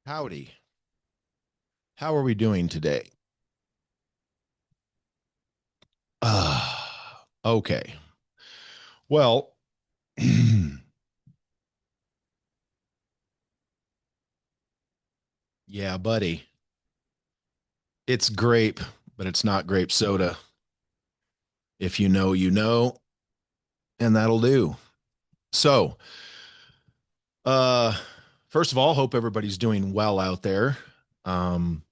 Howdy. How are we doing today? Okay. Well, yeah, buddy. It's grape, but it's not grape soda. If you know, you know, and that'll do. So, uh, first of all, hope everybody's doing well out there. Um,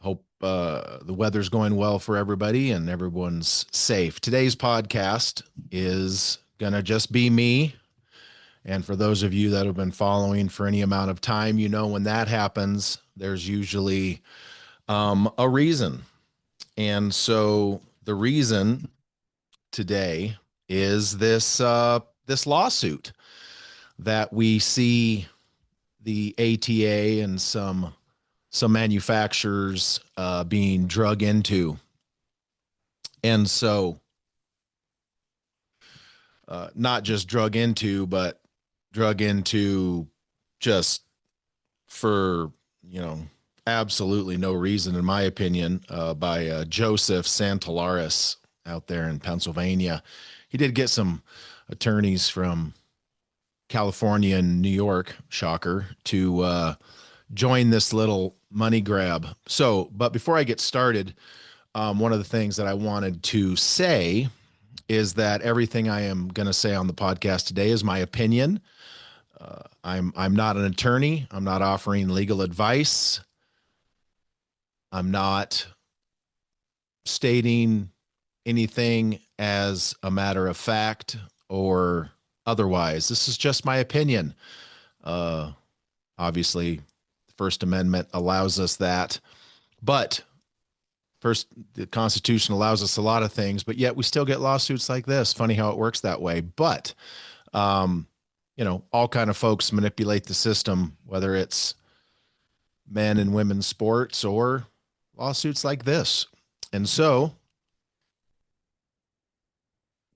hope the weather's going well for everybody and everyone's safe. Today's podcast is gonna just be me. And for those of you that have been following for any amount of time, you know when that happens, there's usually a reason. And so the reason today is this lawsuit that we see the ATA and some manufacturers being drug into. And so not just drug into, but drug into just for, you know, absolutely no reason, in my opinion, by Joseph Santellaris out there in Pennsylvania. He did get some attorneys from California and New York, shocker, to join this little money grab. So, but before I get started, one of the things that I wanted to say is that everything I am going to say on the podcast today is my opinion. I'm not an attorney. I'm not offering legal advice. I'm not stating anything as a matter of fact or otherwise. This is just my opinion. Uh, Obviously, the First Amendment allows us that, but first, the Constitution allows us a lot of things, but yet we still get lawsuits like this. Funny how it works that way. But um, all kind of folks manipulate the system, whether it's men and women's sports or lawsuits like this. And so,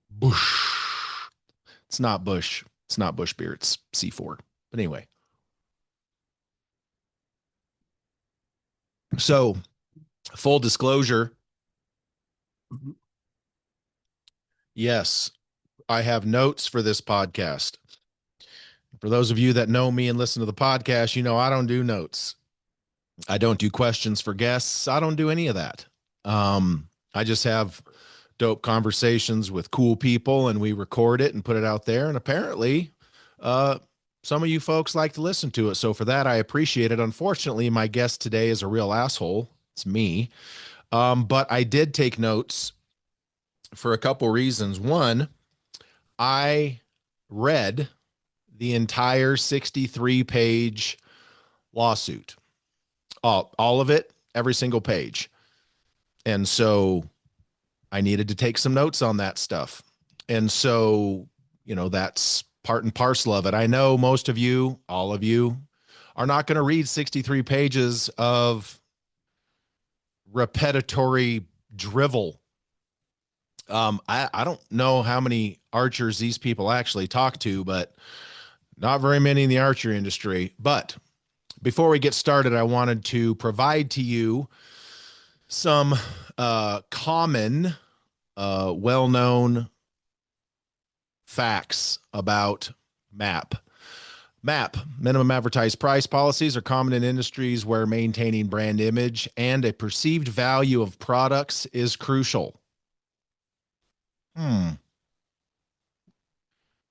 Bush. It's not Bush. It's not Bush beer. It's C4. But anyway, so full disclosure, yes, I have notes for this podcast. For those of you that know me and listen to the podcast, you know I don't do notes. I don't do questions for guests. I don't do any of that. I just have dope conversations with cool people and we record it and put it out there. And apparently, uh, some of you folks like to listen to it. So for that, I appreciate it. Unfortunately, my guest today is a real asshole. It's me. But I did take notes for a couple reasons. One, I read the entire 63-page lawsuit, all of it, every single page. And so I needed to take some notes on that stuff. And so, that's part and parcel of it. I know most of you, all of you, are not going to read 63 pages of repetitory drivel. I don't know how many archers these people actually talk to, but not very many in the archery industry. But before we get started, I wanted to provide to you some common, well-known facts about MAP. MAP, minimum advertised price policies, are common in industries where maintaining brand image and a perceived value of products is crucial.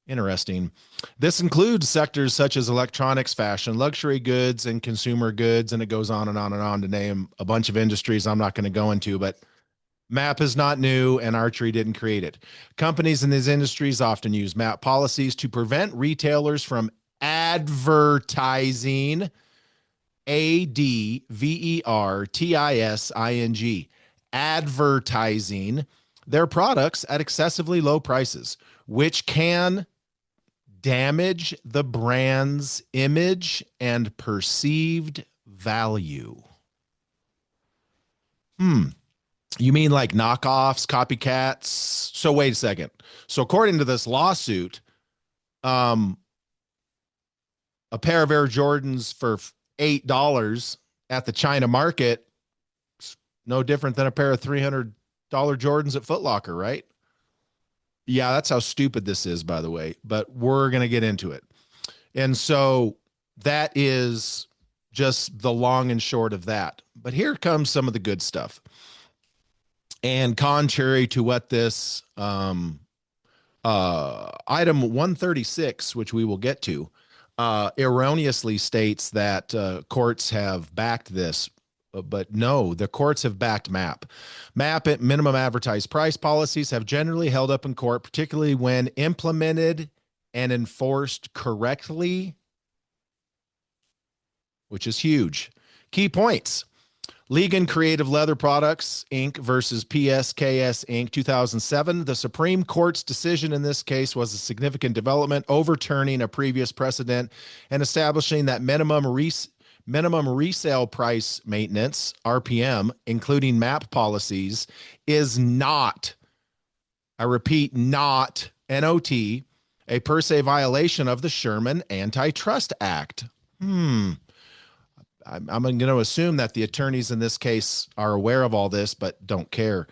Interesting. This includes sectors such as electronics, fashion, luxury goods, and consumer goods, and it goes on and on and on to name a bunch of industries I'm not going to go into, but MAP is not new and archery didn't create it. Companies in these industries often use MAP policies to prevent retailers from advertising, advertising, advertising their products at excessively low prices, which can damage the brand's image and perceived value. You mean like knockoffs, copycats? So wait a second. So according to this lawsuit, um, A pair of Air Jordans for $8 at the China market, no different than a pair of $300 Jordans at Foot Locker, right? Yeah, that's how stupid this is, by the way, but we're going to get into it. And so that is just the long and short of that. But here comes some of the good stuff. And contrary to what this item 136, which we will get to, erroneously states that courts have backed this, but no, the courts have backed MAP. MAP at minimum advertised price policies have generally held up in court, particularly when implemented and enforced correctly, which is huge. Key points. Legan Creative Leather Products, Inc. versus PSKS, Inc., 2007. The Supreme Court's decision in this case was a significant development, overturning a previous precedent and establishing that minimum resale price maintenance, RPM, including MAP policies, is not, I repeat, not, NOT, a per se violation of the Sherman Antitrust Act. I'm going to assume that the attorneys in this case are aware of all this, but don't care.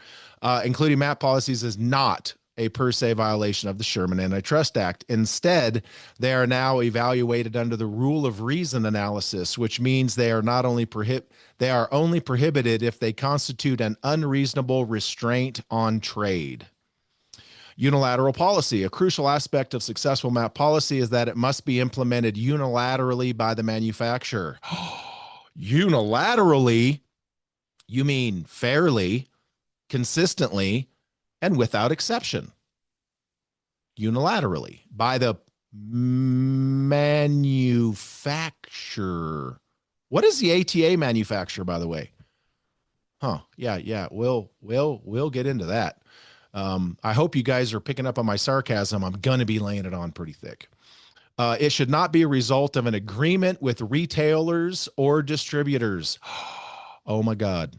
Including MAP policies is not a per se violation of the Sherman Antitrust Act. Instead, they are now evaluated under the rule of reason analysis, which means they are not only they are only prohibited if they constitute an unreasonable restraint on trade. Unilateral policy. A crucial aspect of successful MAP policy is that it must be implemented unilaterally by the manufacturer. Unilaterally, you mean fairly, consistently, and without exception. Unilaterally by the manufacturer. What is the ATA manufacturer, by the way? Yeah. We'll get into that. I hope you guys are picking up on my sarcasm. I'm going to be laying it on pretty thick. It should not be a result of an agreement with retailers or distributors. Oh my God.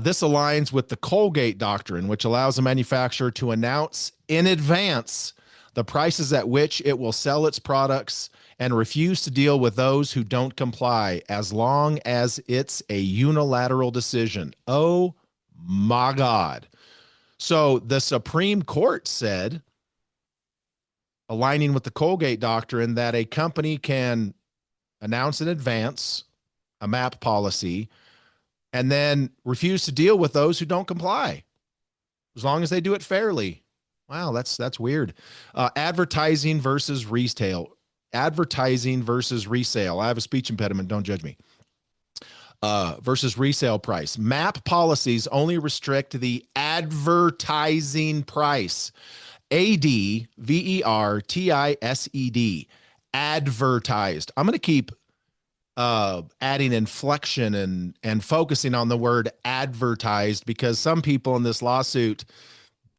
This aligns with the Colgate doctrine, which allows a manufacturer to announce in advance the prices at which it will sell its products and refuse to deal with those who don't comply as long as it's a unilateral decision. Oh my God. So the Supreme Court said, aligning with the Colgate doctrine, that a company can announce in advance a MAP policy and then refuse to deal with those who don't comply as long as they do it fairly. Wow, that's weird. Advertising versus retail. Advertising versus resale. I have a speech impediment. Don't judge me. Versus resale price. MAP policies only restrict the advertising price. ADVERTISED. Advertised. I'm going to keep adding inflection and focusing on the word advertised because some people in this lawsuit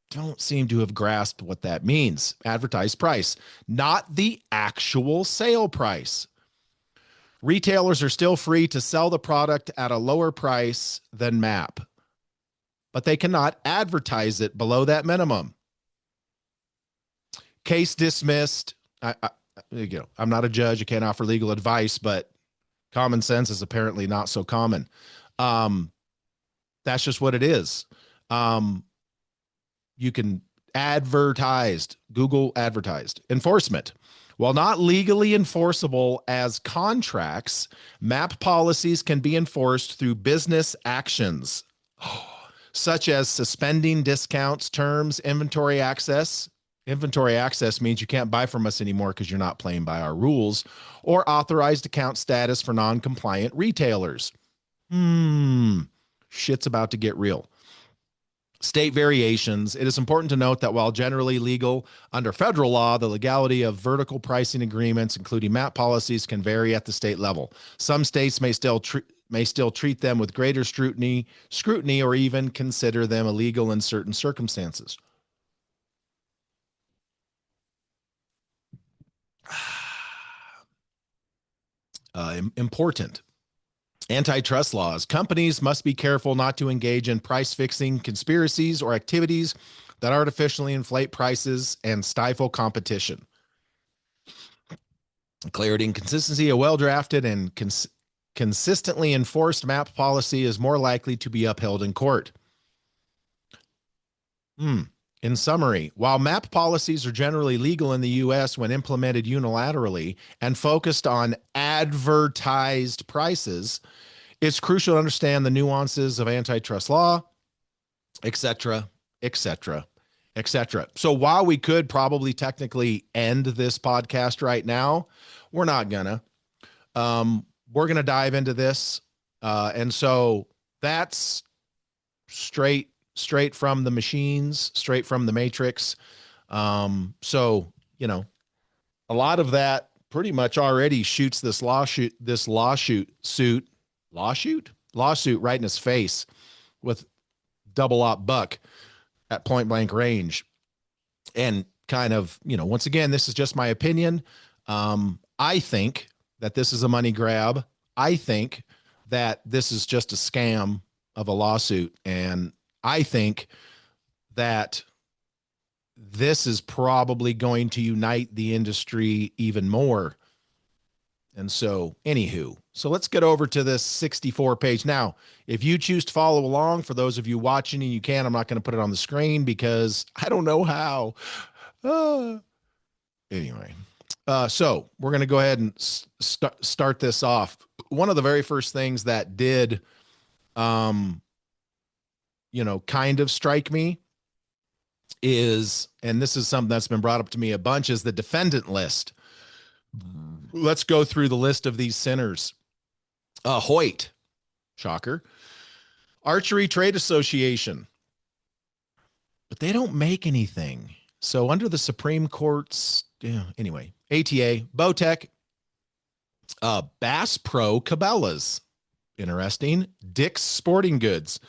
don't seem to have grasped what that means. Advertised price, not the actual sale price. Retailers are still free to sell the product at a lower price than MAP, but they cannot advertise it below that minimum. Case dismissed. I'm not a judge. I can't offer legal advice, but common sense is apparently not so common. That's just what it is. You can advertised, Google advertised. Enforcement. While not legally enforceable as contracts, MAP policies can be enforced through business actions, such as suspending discounts, terms, inventory access. Inventory access means you can't buy from us anymore because you're not playing by our rules, or authorized account status for non-compliant retailers. Shit's about to get real. State variations. It is important to note that while generally legal under federal law, the legality of vertical pricing agreements, including MAP policies, can vary at the state level. Some states may still treat them with greater scrutiny, or even consider them illegal in certain circumstances. Important. Antitrust laws. Companies must be careful not to engage in price fixing conspiracies or activities that artificially inflate prices and stifle competition. Clarity and consistency. A well-drafted and consistently enforced MAP policy is more likely to be upheld in court. In summary, while MAP policies are generally legal in the U.S. when implemented unilaterally and focused on advertised prices, it's crucial to understand the nuances of antitrust law, etc., etc., etc. So while we could probably technically end this podcast right now, we're not gonna. We're gonna dive into this, and so that's straight from the machines, straight from the matrix. So a lot of that pretty much already shoots this lawsuit right in his face with double op buck at point blank range. And kind of, once again, this is just my opinion. I think that this is a money grab. I think that this is just a scam of a lawsuit. And I think that this is probably going to unite the industry even more. And so, anywho, so let's get over to this 64 page. Now, if you choose to follow along, for those of you watching and you can, I'm not going to put it on the screen because I don't know how. Anyway, so we're going to go ahead and start this off. One of the very first things that did, kind of strike me is, and this is something that's been brought up to me a bunch, is the defendant list. Let's go through the list of these sinners. Hoyt, shocker. Archery Trade Association, but they don't make anything. So under the Supreme Court's, anyway, ATA, Bowtech, Bass Pro Cabela's, interesting. Dick's Sporting Goods,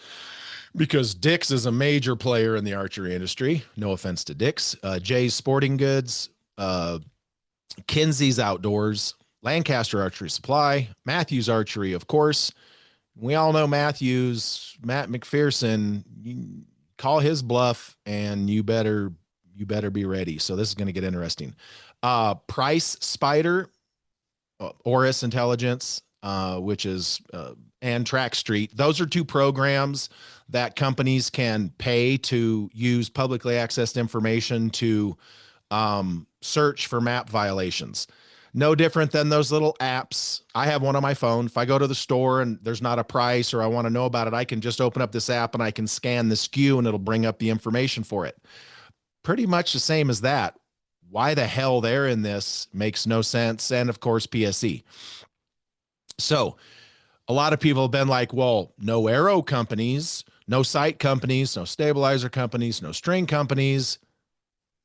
because Dick's is a major player in the archery industry. No offense to Dick's. Jay's Sporting Goods, Kinsey's Outdoors, Lancaster Archery Supply, Matthews Archery, of course. We all know Matthews, Matt McPherson. You call his bluff, and you better be ready. So this is going to get interesting. Price Spider, Oris Intelligence, which is and Track Street. Those are two programs that companies can pay to use publicly accessed information to search for MAP violations. No different than those little apps. I have one on my phone. If I go to the store and there's not a price or I want to know about it, I can just open up this app and I can scan the SKU and it'll bring up the information for it. Pretty much the same as that. Why the hell they're in this makes no sense. And of course, PSE. So a lot of people have been like, well, no arrow companies, no sight companies, no stabilizer companies, no string companies,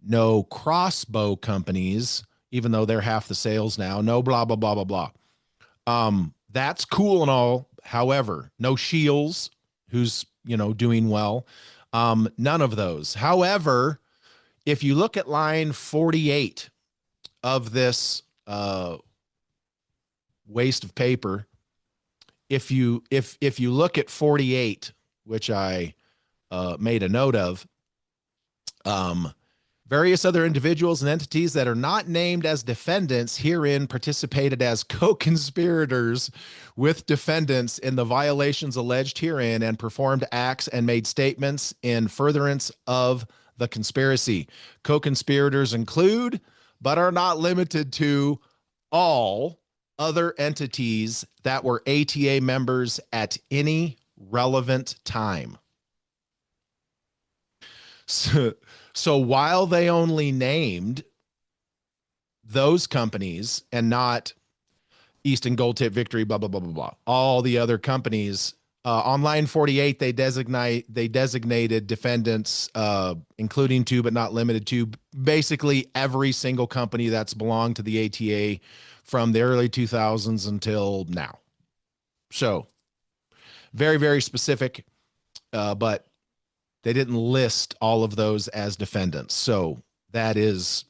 no crossbow companies, even though they're half the sales now, no blah, blah, blah, blah, blah. That's cool and all. However, no Shields, who's, doing well. None of those. However, if you look at line 48 of this waste of paper, if you look at 48, which I made a note of, various other individuals and entities that are not named as defendants herein participated as co-conspirators with defendants in the violations alleged herein and performed acts and made statements in furtherance of the conspiracy. Co-conspirators include, but are not limited to, all other entities that were ATA members at any relevant time. So while they only named those companies and not Easton Gold Tip, Victory, blah, blah, blah, blah, blah, all the other companies, on line 48, they designated defendants, including to, but not limited to, basically every single company that's belonged to the ATA from the early 2000s until now. So very, very specific, but they didn't list all of those as defendants. So that is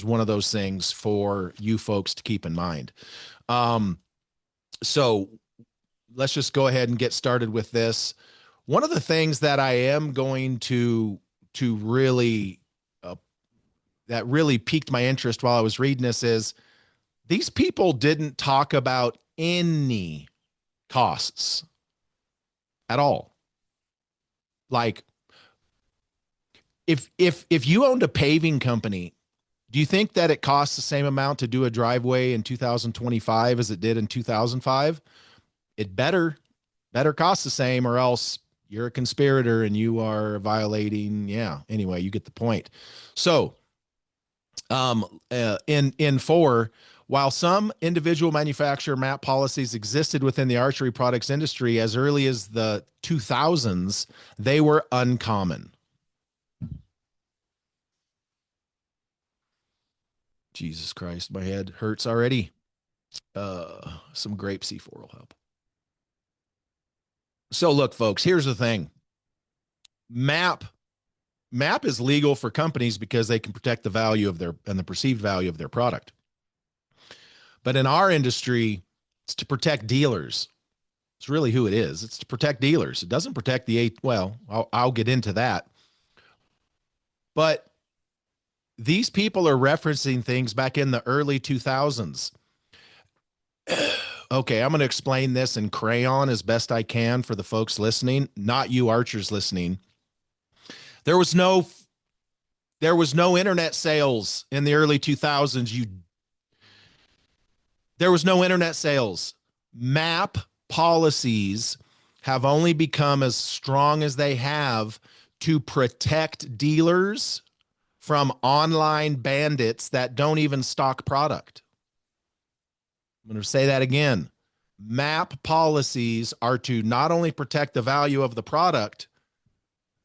one of those things for you folks to keep in mind. So let's just go ahead and get started with this. One of the things that I am going to really, that really piqued my interest while I was reading this is These people didn't talk about any costs at all. Like if you owned a paving company, do you think that it costs the same amount to do a driveway in 2025 as it did in 2005? It better cost the same, or else you're a conspirator and you are violating. Yeah. Anyway, you get the point. So, in four, while some individual manufacturer MAP policies existed within the archery products industry as early as the 2000s, they were uncommon. Jesus Christ, my head hurts already. Some grape C4 will help. So look, folks, here's the thing. MAP is legal for companies because they can protect the value of their and the perceived value of their product. But in our industry, it's to protect dealers. It's really who it is. It's to protect dealers. It doesn't protect I'll get into that. But these people are referencing things back in the early 2000s. Okay, I'm going to explain this in crayon as best I can for the folks listening, not you archers listening. There was no internet sales in the early 2000s. There was no internet sales. MAP policies have only become as strong as they have to protect dealers from online bandits that don't even stock product. I'm going to say that again. MAP policies are to not only protect the value of the product,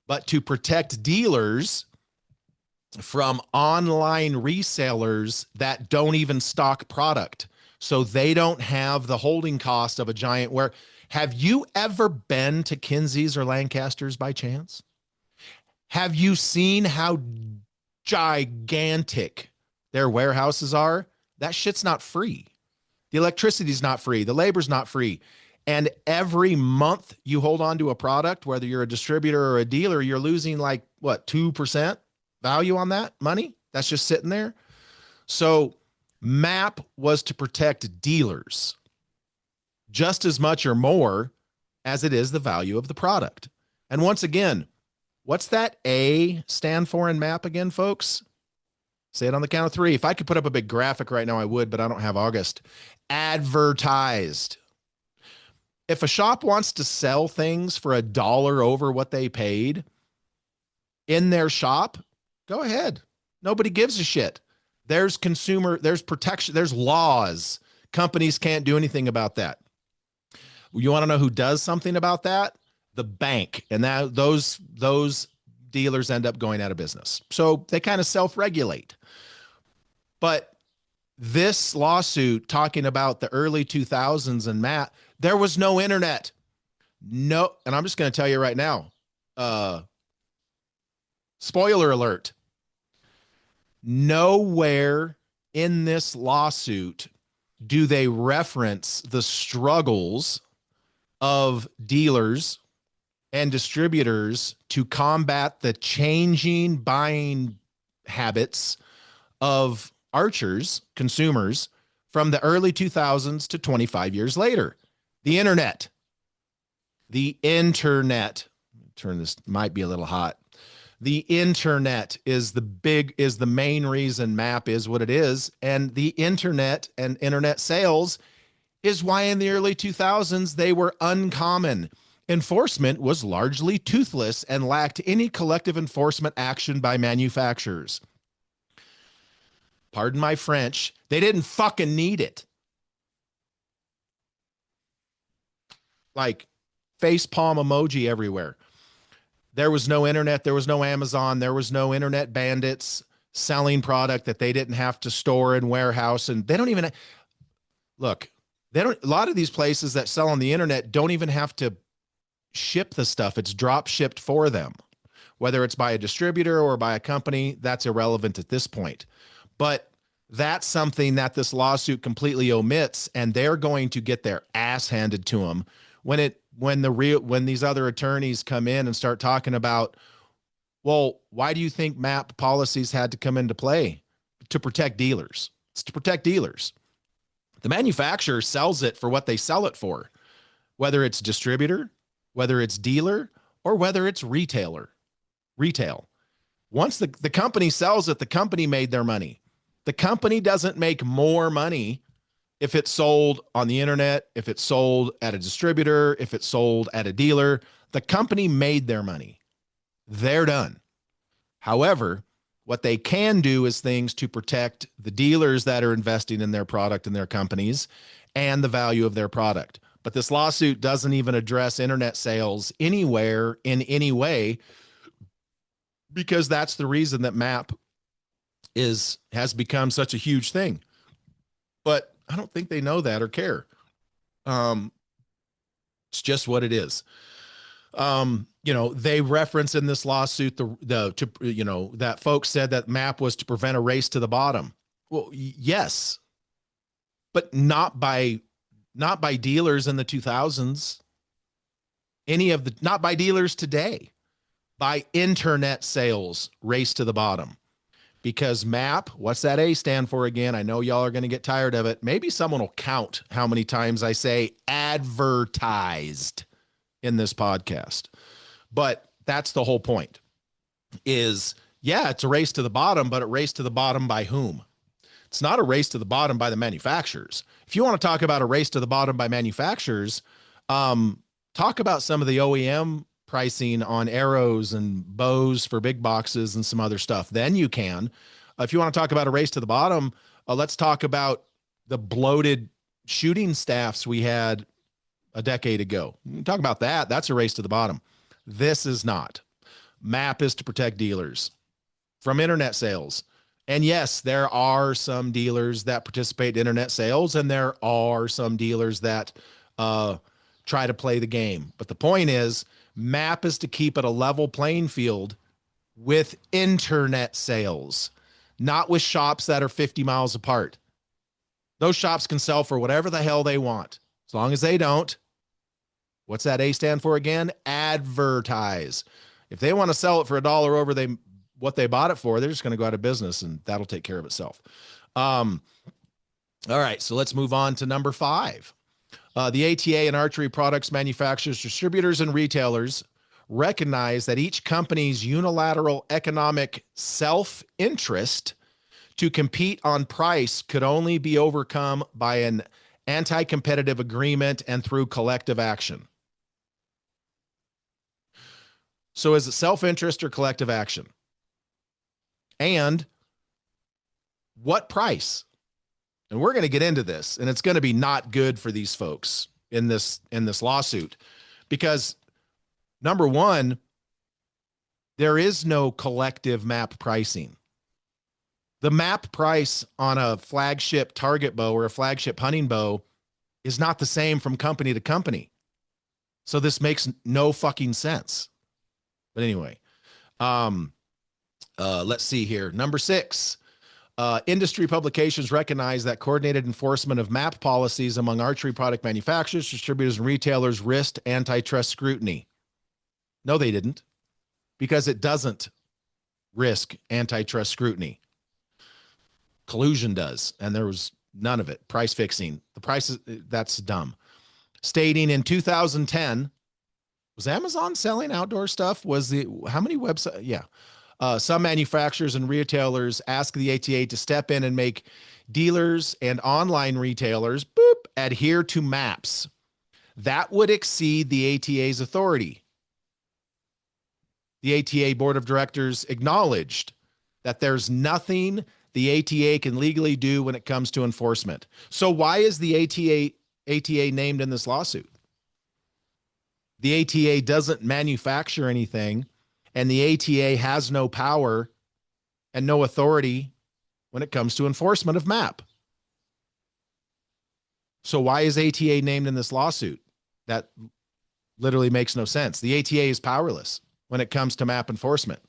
but to protect dealers from online resellers that don't even stock product. So they don't have the holding cost of a giant ware. Have you ever been to Kinsey's or Lancaster's by chance? Have you seen how gigantic their warehouses are? That shit's not free. The electricity's not free. The labor's not free. And every month you hold on to a product, whether you're a distributor or a dealer, you're losing like, what, 2% value on that money? That's just sitting there. So MAP was to protect dealers just as much or more as it is the value of the product. And once again, what's that A stand for in MAP again, folks? Say it on the count of three. If I could put up a big graphic right now, I would, but I don't have August. Advertised. If a shop wants to sell things for $1 over what they paid in their shop, go ahead. Nobody gives a shit. There's protection, there's laws. Companies can't do anything about that. You want to know who does something about that? The bank. And those dealers end up going out of business. So they kind of self-regulate. But this lawsuit talking about the early 2000s and MAP, there was no internet. No, and I'm just going to tell you right now, spoiler alert, nowhere in this lawsuit do they reference the struggles of dealers and distributors to combat the changing buying habits of archers, consumers, from the early 2000s to 25 years later. The internet. Turn this, might be a little hot. The internet is the main reason MAP is what it is. And the internet and internet sales is why in the early 2000s they were uncommon. Enforcement was largely toothless and lacked any collective enforcement action by manufacturers. Pardon my French, they didn't fucking need it. Like facepalm emoji everywhere. There was no internet, there was no Amazon, there was no internet bandits selling product that they didn't have to store in warehouse. And they don't even look, a lot of these places that sell on the internet don't even have to ship the stuff. It's drop shipped for them, whether it's by a distributor or by a company. That's irrelevant at this point. But that's something that this lawsuit completely omits, and they're going to get their ass handed to them when these other attorneys come in and start talking about, well, why do you think MAP policies had to come into play? To protect dealers. It's to protect dealers. The manufacturer sells it for what they sell it for, whether it's distributor, whether it's dealer, or whether it's retail. Once the company sells it, the company made their money. The company doesn't make more money if it's sold on the internet, if it's sold at a distributor, if it's sold at a dealer. The company made their money. They're done. However, what they can do is things to protect the dealers that are investing in their product and their companies and the value of their product. But this lawsuit doesn't even address internet sales anywhere in any way, because that's the reason that MAP has become such a huge thing. But I don't think they know that or care. It's just what it is. They reference in this lawsuit that folks said that MAP was to prevent a race to the bottom. Well, yes, but not by dealers in the 2000s. Not by dealers today, by internet sales race to the bottom. Because MAP, what's that A stand for again? I know y'all are going to get tired of it. Maybe someone will count how many times I say advertised in this podcast. But that's the whole point is, yeah, it's a race to the bottom, but a race to the bottom by whom? It's not a race to the bottom by the manufacturers. If you want to talk about a race to the bottom by manufacturers, talk about some of the OEM pricing on arrows and bows for big boxes and some other stuff. Then you can. If you want to talk about a race to the bottom, let's talk about the bloated shooting staffs we had a decade ago. Talk about that. That's a race to the bottom. This is not. MAP is to protect dealers from internet sales. And yes, there are some dealers that participate in internet sales, and there are some dealers that try to play the game. But the point is, MAP is to keep it a level playing field with internet sales, not with shops that are 50 miles apart. Those shops can sell for whatever the hell they want, as long as they don't. What's that A stand for again? Advertise. If they want to sell it for $1 over what they bought it for, they're just going to go out of business, and that'll take care of itself. All right, so let's move on to number 5. The ATA and archery products manufacturers, distributors, and retailers recognize that each company's unilateral economic self-interest to compete on price could only be overcome by an anti-competitive agreement and through collective action. So is it self-interest or collective action? And what price? And we're going to get into this, and it's going to be not good for these folks in this lawsuit, because number one, there is no collective MAP pricing. The MAP price on a flagship target bow or a flagship hunting bow is not the same from company to company. So this makes no fucking sense. But anyway, let's see here. Number 6. Industry publications recognize that coordinated enforcement of MAP policies among archery product manufacturers, distributors, and retailers risked antitrust scrutiny. No, they didn't, because it doesn't risk antitrust scrutiny. Collusion does, and there was none of it. Price fixing. The prices, that's dumb. Stating in 2010, was Amazon selling outdoor stuff? How many websites? Yeah. Some manufacturers and retailers ask the ATA to step in and make dealers and online retailers adhere to MAPs. That would exceed the ATA's authority. The ATA board of directors acknowledged that there's nothing the ATA can legally do when it comes to enforcement. So why is the ATA named in this lawsuit? The ATA doesn't manufacture anything, and the ATA has no power and no authority when it comes to enforcement of MAP. So why is ATA named in this lawsuit? That literally makes no sense. The ATA is powerless when it comes to MAP enforcement.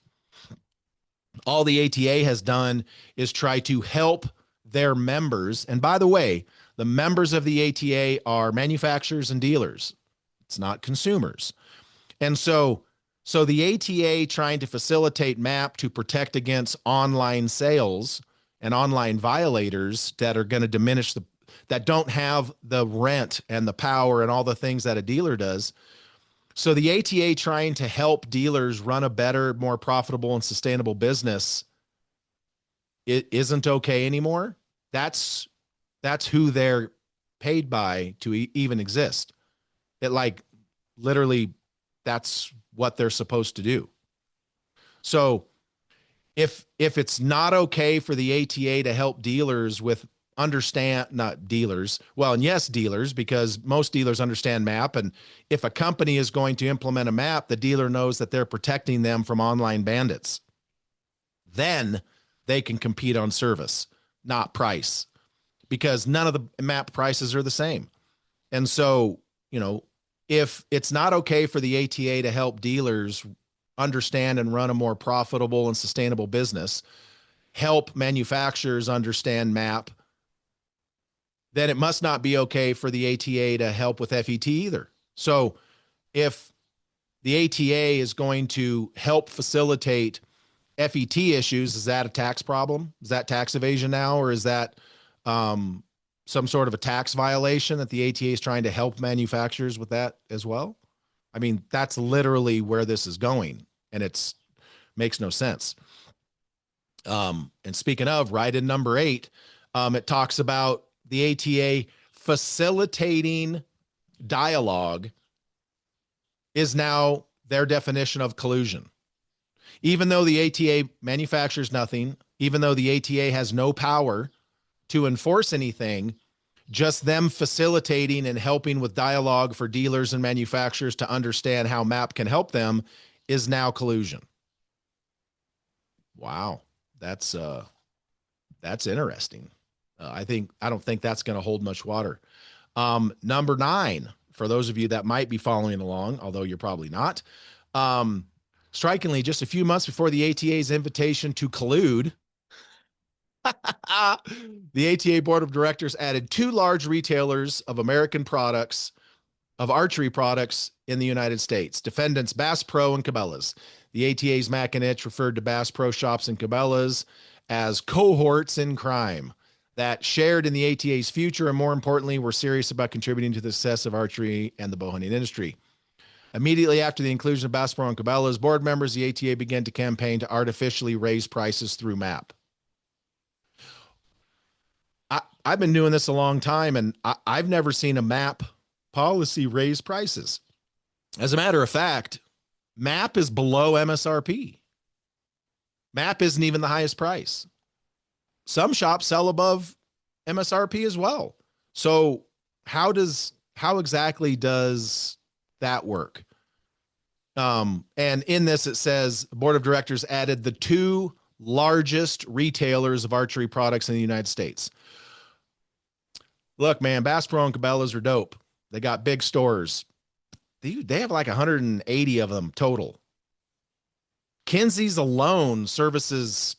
All the ATA has done is try to help their members. And by the way, the members of the ATA are manufacturers and dealers. It's not consumers. And so the ATA trying to facilitate MAP to protect against online sales and online violators that are going to diminish that don't have the rent and the power and all the things that a dealer does. So the ATA trying to help dealers run a better, more profitable and sustainable business, it isn't okay anymore. That's who they're paid by to even exist. It like literally that's what they're supposed to do. So if it's not okay for the ATA to help dealers with not dealers, well, and yes, dealers, because most dealers understand MAP. And if a company is going to implement a MAP, the dealer knows that they're protecting them from online bandits. Then they can compete on service, not price, because none of the MAP prices are the same. And so, if it's not okay for the ATA to help dealers understand and run a more profitable and sustainable business, help manufacturers understand MAP, then it must not be okay for the ATA to help with FET either. So if the ATA is going to help facilitate FET issues, is that a tax problem? Is that tax evasion now? Or is that some sort of a tax violation that the ATA is trying to help manufacturers with that as well? I mean, that's literally where this is going, and it's makes no sense. And speaking of, right in number 8, it talks about the ATA facilitating dialogue is now their definition of collusion. Even though the ATA manufactures nothing, even though the ATA has no power to enforce anything, just them facilitating and helping with dialogue for dealers and manufacturers to understand how MAP can help them is now collusion. Wow. That's interesting. I don't think that's going to hold much water. Number 9, for those of you that might be following along, although you're probably not, strikingly, just a few months before the ATA's invitation to collude, the ATA board of directors added 2 large retailers of American products, of archery products in the United States, defendants Bass Pro and Cabela's. The ATA's Mac and Itch referred to Bass Pro Shops and Cabela's as cohorts in crime that shared in the ATA's future and, more importantly, were serious about contributing to the success of archery and the bow hunting industry. Immediately after the inclusion of Bass Pro and Cabela's board members, the ATA began to campaign to artificially raise prices through MAP. I've been doing this a long time, and I've never seen a MAP policy raise prices. As a matter of fact, MAP is below MSRP. MAP isn't even the highest price. Some shops sell above MSRP as well. So how exactly does that work? And in this, it says the board of directors added the 2 largest retailers of archery products in the United States. Look, man, Bass Pro and Cabela's are dope. They got big stores. They have like 180 of them total. Kinsey's alone services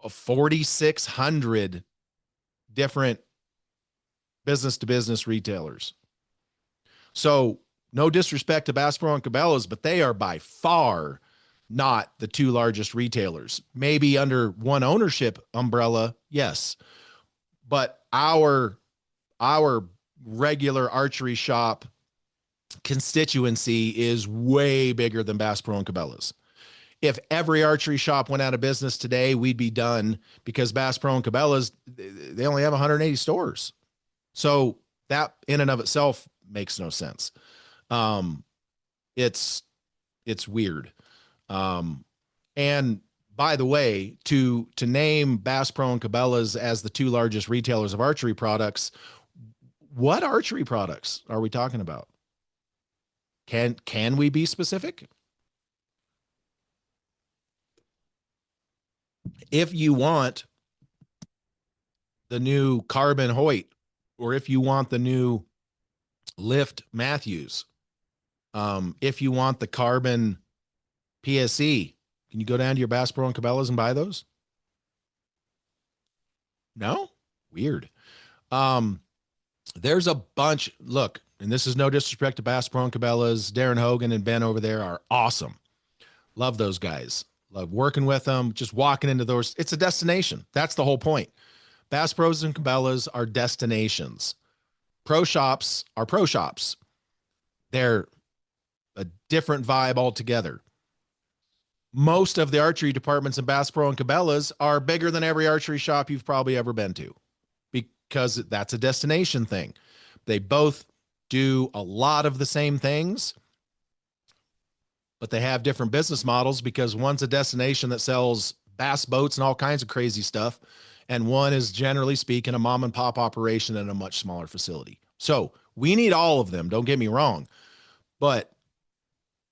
4,600 different business-to-business retailers. So no disrespect to Bass Pro and Cabela's, but they are by far not the 2 largest retailers. Maybe under one ownership umbrella, yes. But our regular archery shop constituency is way bigger than Bass Pro and Cabela's. If every archery shop went out of business today, we'd be done, because Bass Pro and Cabela's, they only have 180 stores. So that in and of itself makes no sense. It's weird. And by the way, to name Bass Pro and Cabela's as the 2 largest retailers of archery products, what archery products are we talking about? Can we be specific? If you want the new Carbon Hoyt, or if you want the new Lift Matthews, if you want the Carbon PSE, can you go down to your Bass Pro and Cabela's and buy those? No? Weird. There's a bunch. Look, and this is no disrespect to Bass Pro and Cabela's. Darren Hogan and Ben over there are awesome. Love those guys. Love working with them. Just walking into those. It's a destination. That's the whole point. Bass Pros and Cabela's are destinations. Pro shops are pro shops. They're a different vibe altogether. Most of the archery departments in Bass Pro and Cabela's are bigger than every archery shop you've probably ever been to, because that's a destination thing. They both do a lot of the same things, but they have different business models, because one's a destination that sells bass boats and all kinds of crazy stuff, and one is, generally speaking, a mom and pop operation in a much smaller facility. So we need all of them, don't get me wrong, but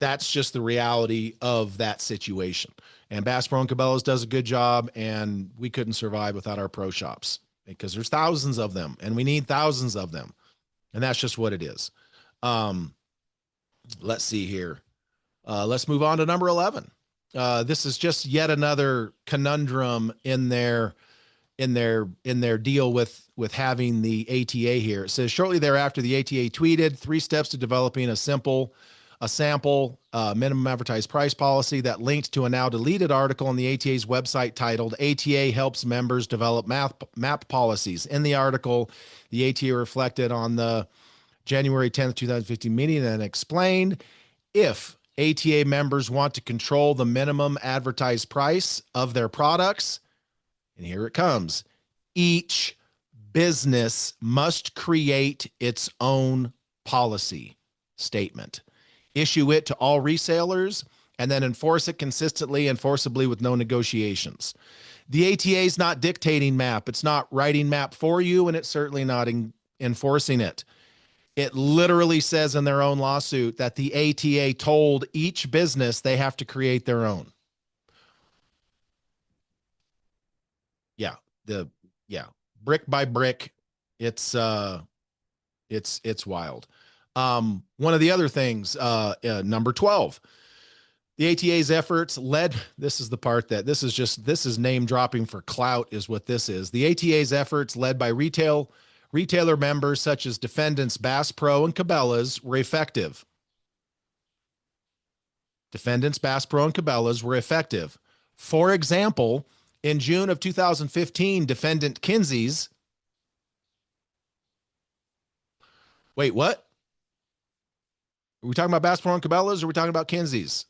that's just the reality of that situation. And Bass Pro and Cabela's does a good job, and we couldn't survive without our pro shops, because there's thousands of them and we need thousands of them. And that's just what it is. Let's see here. Let's move on to number 11. This is just yet another conundrum in their deal with having the ATA here. It says, shortly thereafter, the ATA tweeted 3 steps to developing a sample minimum advertised price policy that linked to a now deleted article on the ATA's website titled ATA helps members develop MAP policies. In the article, the ATA reflected on the January 10th, 2015 meeting and explained, if ATA members want to control the minimum advertised price of their products, and here it comes, each business must create its own policy statement, issue it to all resellers, and then enforce it consistently and forcibly with no negotiations. The ATA is not dictating MAP. It's not writing MAP for you, and it's certainly not enforcing it. It literally says in their own lawsuit that the ATA told each business they have to create their own. Brick by brick, it's wild. One of the other things, number 12, the ATA's efforts led, this is the part that this is name dropping for clout is what this is. The ATA's efforts led by retailer members such as defendants Bass Pro and Cabela's were effective. Defendants Bass Pro and Cabela's were effective. For example, in June of 2015, defendant Kinsey's. Wait, what? Are we talking about Bass Pro and Cabela's, or are we talking about Kinsey's?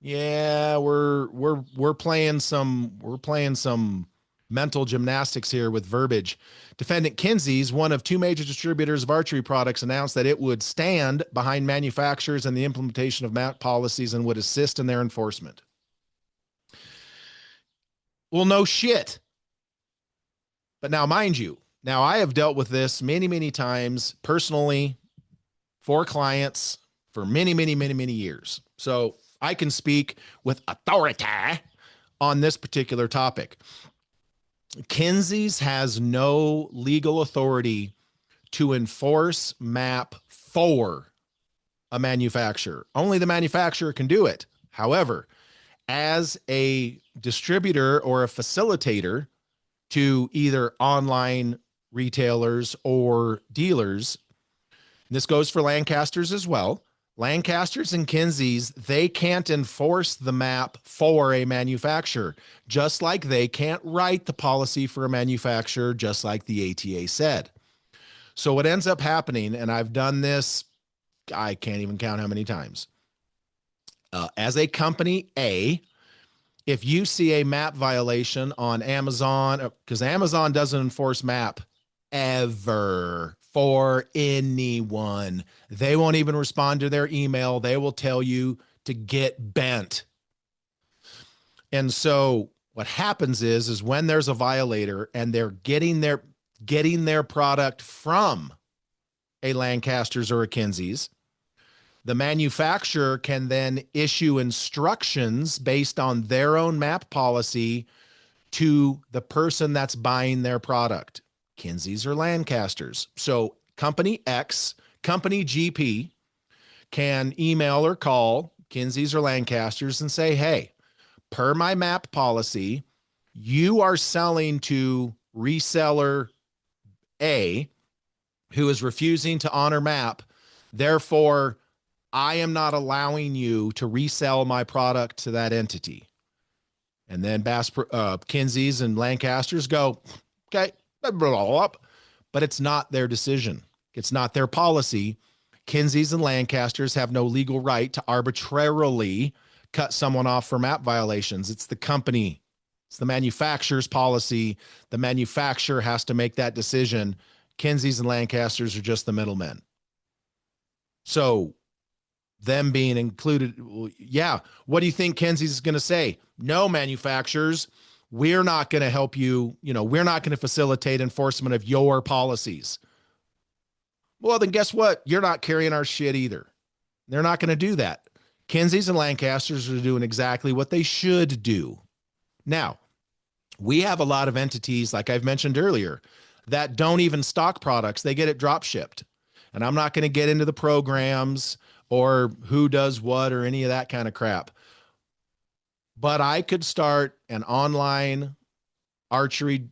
Yeah, we're playing some mental gymnastics here with verbiage. Defendant Kinsey's, one of 2 major distributors of archery products, announced that it would stand behind manufacturers and the implementation of MAP policies and would assist in their enforcement. Well, no shit. But now, mind you, now I have dealt with this many, many times personally for clients for many, many, many, many years. So I can speak with authority on this particular topic. Kinsey's has no legal authority to enforce MAP for a manufacturer. Only the manufacturer can do it. However, as a distributor or a facilitator to either online retailers or dealers, and this goes for Lancasters as well, Lancasters and Kinsey's, they can't enforce the MAP for a manufacturer, just like they can't write the policy for a manufacturer, just like the ATA said. So what ends up happening, and I've done this, I can't even count how many times. As a company A, if you see a MAP violation on Amazon, because Amazon doesn't enforce MAP ever for anyone. They won't even respond to their email. They will tell you to get bent. And so what happens is when there's a violator and they're getting their product from a Lancaster's or a Kinsey's, the manufacturer can then issue instructions based on their own MAP policy to the person that's buying their product, Kinsey's or Lancasters. So company X, company GP can email or call Kinsey's or Lancasters and say, hey, per my MAP policy, you are selling to reseller A who is refusing to honor MAP. Therefore, I am not allowing you to resell my product to that entity. And then Kinsey's and Lancasters go, okay, blah, blah, blah, blah. But it's not their decision. It's not their policy. Kinsey's and Lancasters have no legal right to arbitrarily cut someone off for MAP violations. It's the company, it's the manufacturer's policy. The manufacturer has to make that decision. Kinsey's and Lancasters are just the middlemen. So them being included, well, yeah. What do you think Kinsey's is going to say? No, manufacturers, we're not going to help you. We're not going to facilitate enforcement of your policies. Well, then guess what? You're not carrying our shit either. They're not going to do that. Kinsey's and Lancasters are doing exactly what they should do. Now, we have a lot of entities, like I've mentioned earlier, that don't even stock products. They get it drop shipped. And I'm not going to get into the programs or who does what or any of that kind of crap. But I could start an online archery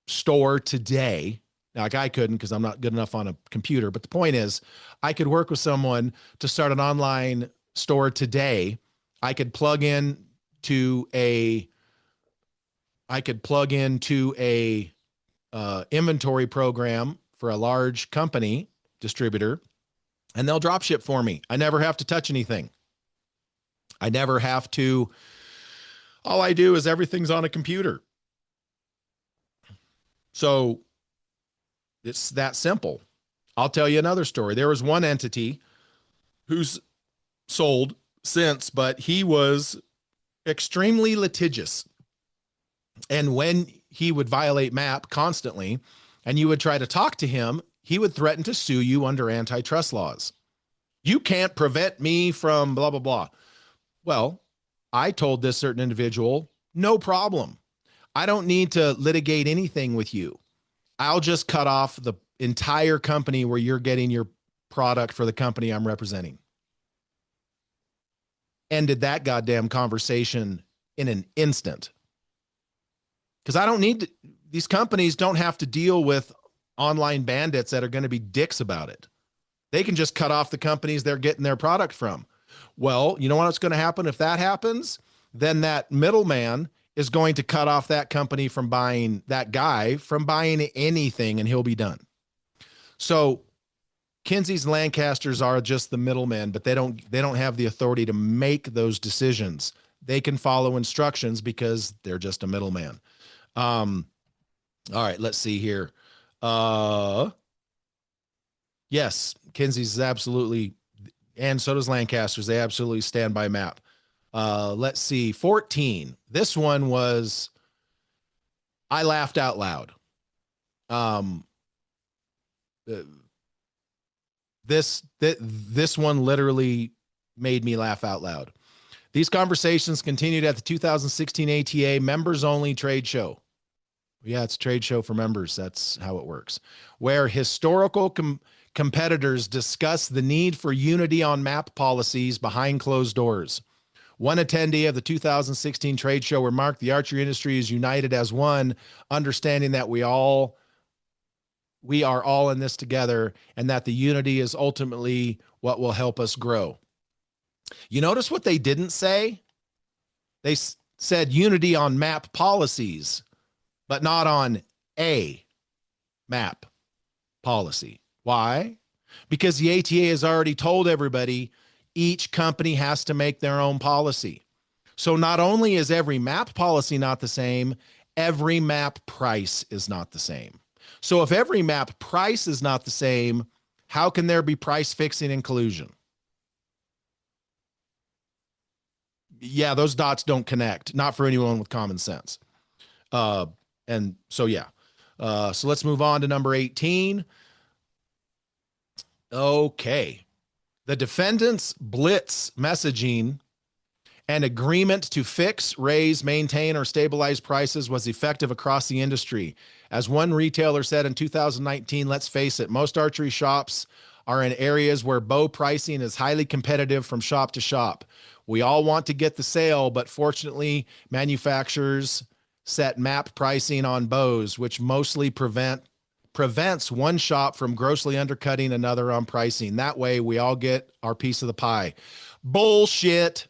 store today. Now, like I couldn't because I'm not good enough on a computer. But the point is, I could work with someone to start an online store today. I could plug into a inventory program for a large company distributor, and they'll drop ship for me. I never have to touch anything. I never have to. All I do is everything's on a computer. So it's that simple. I'll tell you another story. There was one entity who's sold since, but he was extremely litigious. And when he would violate MAP constantly, and you would try to talk to him, he would threaten to sue you under antitrust laws. You can't prevent me from blah, blah, blah. Well, I told this certain individual, no problem. I don't need to litigate anything with you. I'll just cut off the entire company where you're getting your product for the company I'm representing. Ended that goddamn conversation in an instant. Because I don't need to, these companies don't have to deal with online bandits that are going to be dicks about it. They can just cut off the companies they're getting their product from. Well, you know what's going to happen if that happens? Then that middleman is going to cut off that company from buying, that guy from buying anything, and he'll be done. So Kinsey's and Lancasters are just the middlemen, but they don't have the authority to make those decisions. They can follow instructions because they're just a middleman. All right, let's see here. Yes, Kinsey's is absolutely, and so does Lancasters. They absolutely stand by MAP. Let's see, 14. This one was, I laughed out loud. This one literally made me laugh out loud. These conversations continued at the 2016 ATA members only trade show. Yeah, it's a trade show for members. That's how it works. Where historical competitors discuss the need for unity on MAP policies behind closed doors. One attendee of the 2016 trade show remarked, the archery industry is united as one, understanding that we are all in this together, and that the unity is ultimately what will help us grow. You notice what they didn't say? They said unity on MAP policies, but not on a MAP policy. Why? Because the ATA has already told everybody each company has to make their own policy. So not only is every MAP policy not the same, every MAP price is not the same. So if every MAP price is not the same, how can there be price fixing and collusion? Yeah, those dots don't connect, not for anyone with common sense. And so, yeah. So let's move on to number 18. Okay. The defendant's blitz messaging and agreement to fix, raise, maintain, or stabilize prices was effective across the industry. As one retailer said in 2019, let's face it, most archery shops are in areas where bow pricing is highly competitive from shop to shop. We all want to get the sale, but fortunately, manufacturers set MAP pricing on bows, which mostly prevents one shop from grossly undercutting another on pricing. That way, we all get our piece of the pie. Bullshit.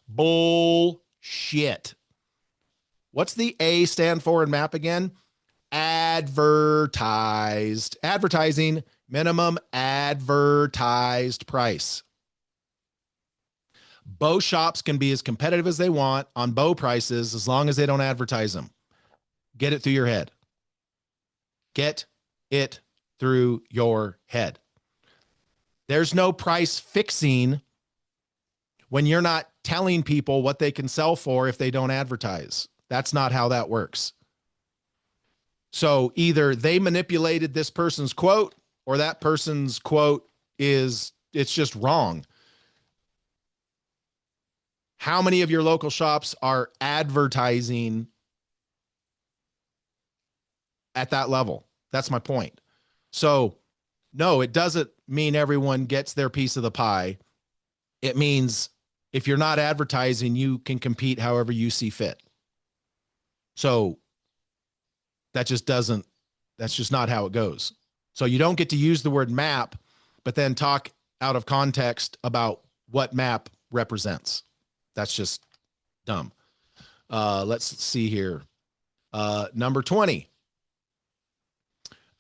Bullshit. What's the A stand for in MAP again? advertising, minimum advertised price. Bow shops can be as competitive as they want on bow prices as long as they don't advertise them. Get it through your head. Get it through your head. There's no price fixing when you're not telling people what they can sell for if they don't advertise. That's not how that works. So either they manipulated this person's quote or that person's quote it's just wrong. How many of your local shops are advertising at that level? That's my point. So no, it doesn't mean everyone gets their piece of the pie. It means if you're not advertising, you can compete however you see fit. So that's just not how it goes. So you don't get to use the word map, but then talk out of context about what map represents. That's just dumb. Let's see here. Number 20.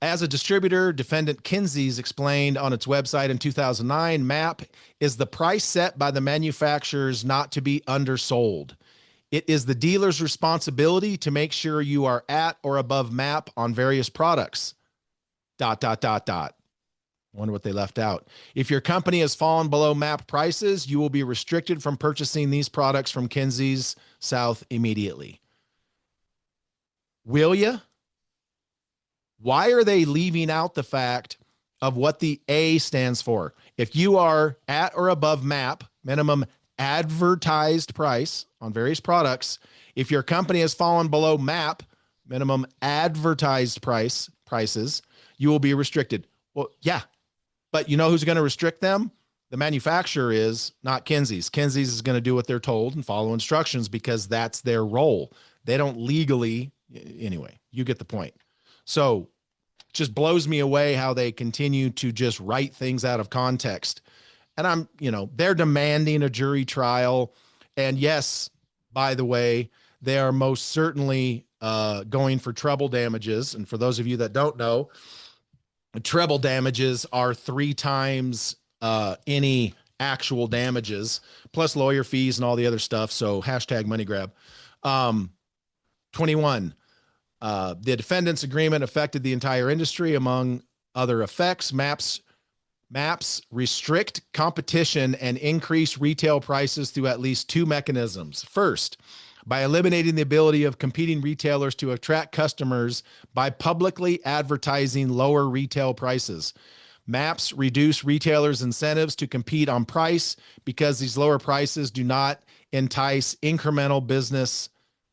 As a distributor, defendant Kinsey's explained on its website in 2009, MAP is the price set by the manufacturers not to be undersold. It is the dealer's responsibility to make sure you are at or above MAP on various products. ... Wonder what they left out. If your company has fallen below MAP prices, you will be restricted from purchasing these products from Kinsey's South immediately. Will you? Why are they leaving out the fact of what the A stands for? If you are at or above MAP, minimum advertised price on various products, if your company has fallen below MAP, minimum advertised prices, you will be restricted. Well, yeah, but you know who's going to restrict them? The manufacturer is, not Kinsey's. Kinsey's is going to do what they're told and follow instructions because that's their role. They don't legally, anyway, you get the point. So it just blows me away how they continue to just write things out of context. And they're demanding a jury trial. And yes, by the way, they are most certainly going for treble damages. And for those of you that don't know, treble damages are 3 times any actual damages, plus lawyer fees and all the other stuff. So hashtag money grab. 21. The defendant's agreement affected the entire industry. Among other effects, MAPs restrict competition and increase retail prices through at least 2 mechanisms. First, by eliminating the ability of competing retailers to attract customers by publicly advertising lower retail prices. MAPs reduce retailers' incentives to compete on price because these lower prices do not entice incremental business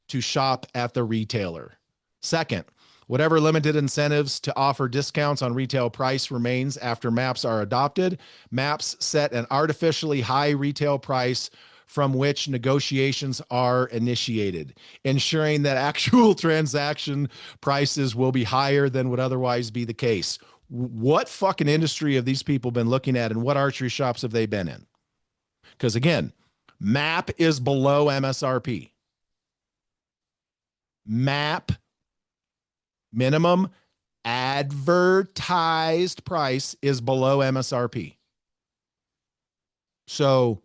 to shop at the retailer. Second, whatever limited incentives to offer discounts on retail price remains after MAPs are adopted. MAPs set an artificially high retail price from which negotiations are initiated, ensuring that actual transaction prices will be higher than would otherwise be the case. What fucking industry have these people been looking at, and what archery shops have they been in? Because again, MAP is below MSRP. MAP, minimum advertised price, is below MSRP. So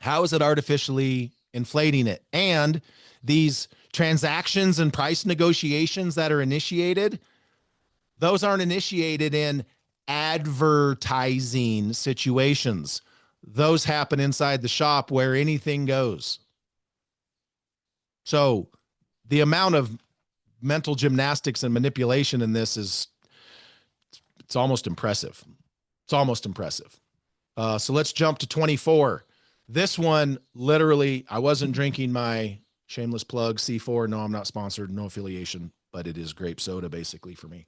how is it artificially inflating it? And these transactions and price negotiations that are initiated, those aren't initiated in advertising situations. Those happen inside the shop where anything goes. So the amount of mental gymnastics and manipulation in this it's almost impressive. It's almost impressive. So let's jump to 24. This one, literally, I wasn't drinking my shameless plug C4. No, I'm not sponsored, no affiliation, but it is grape soda basically for me.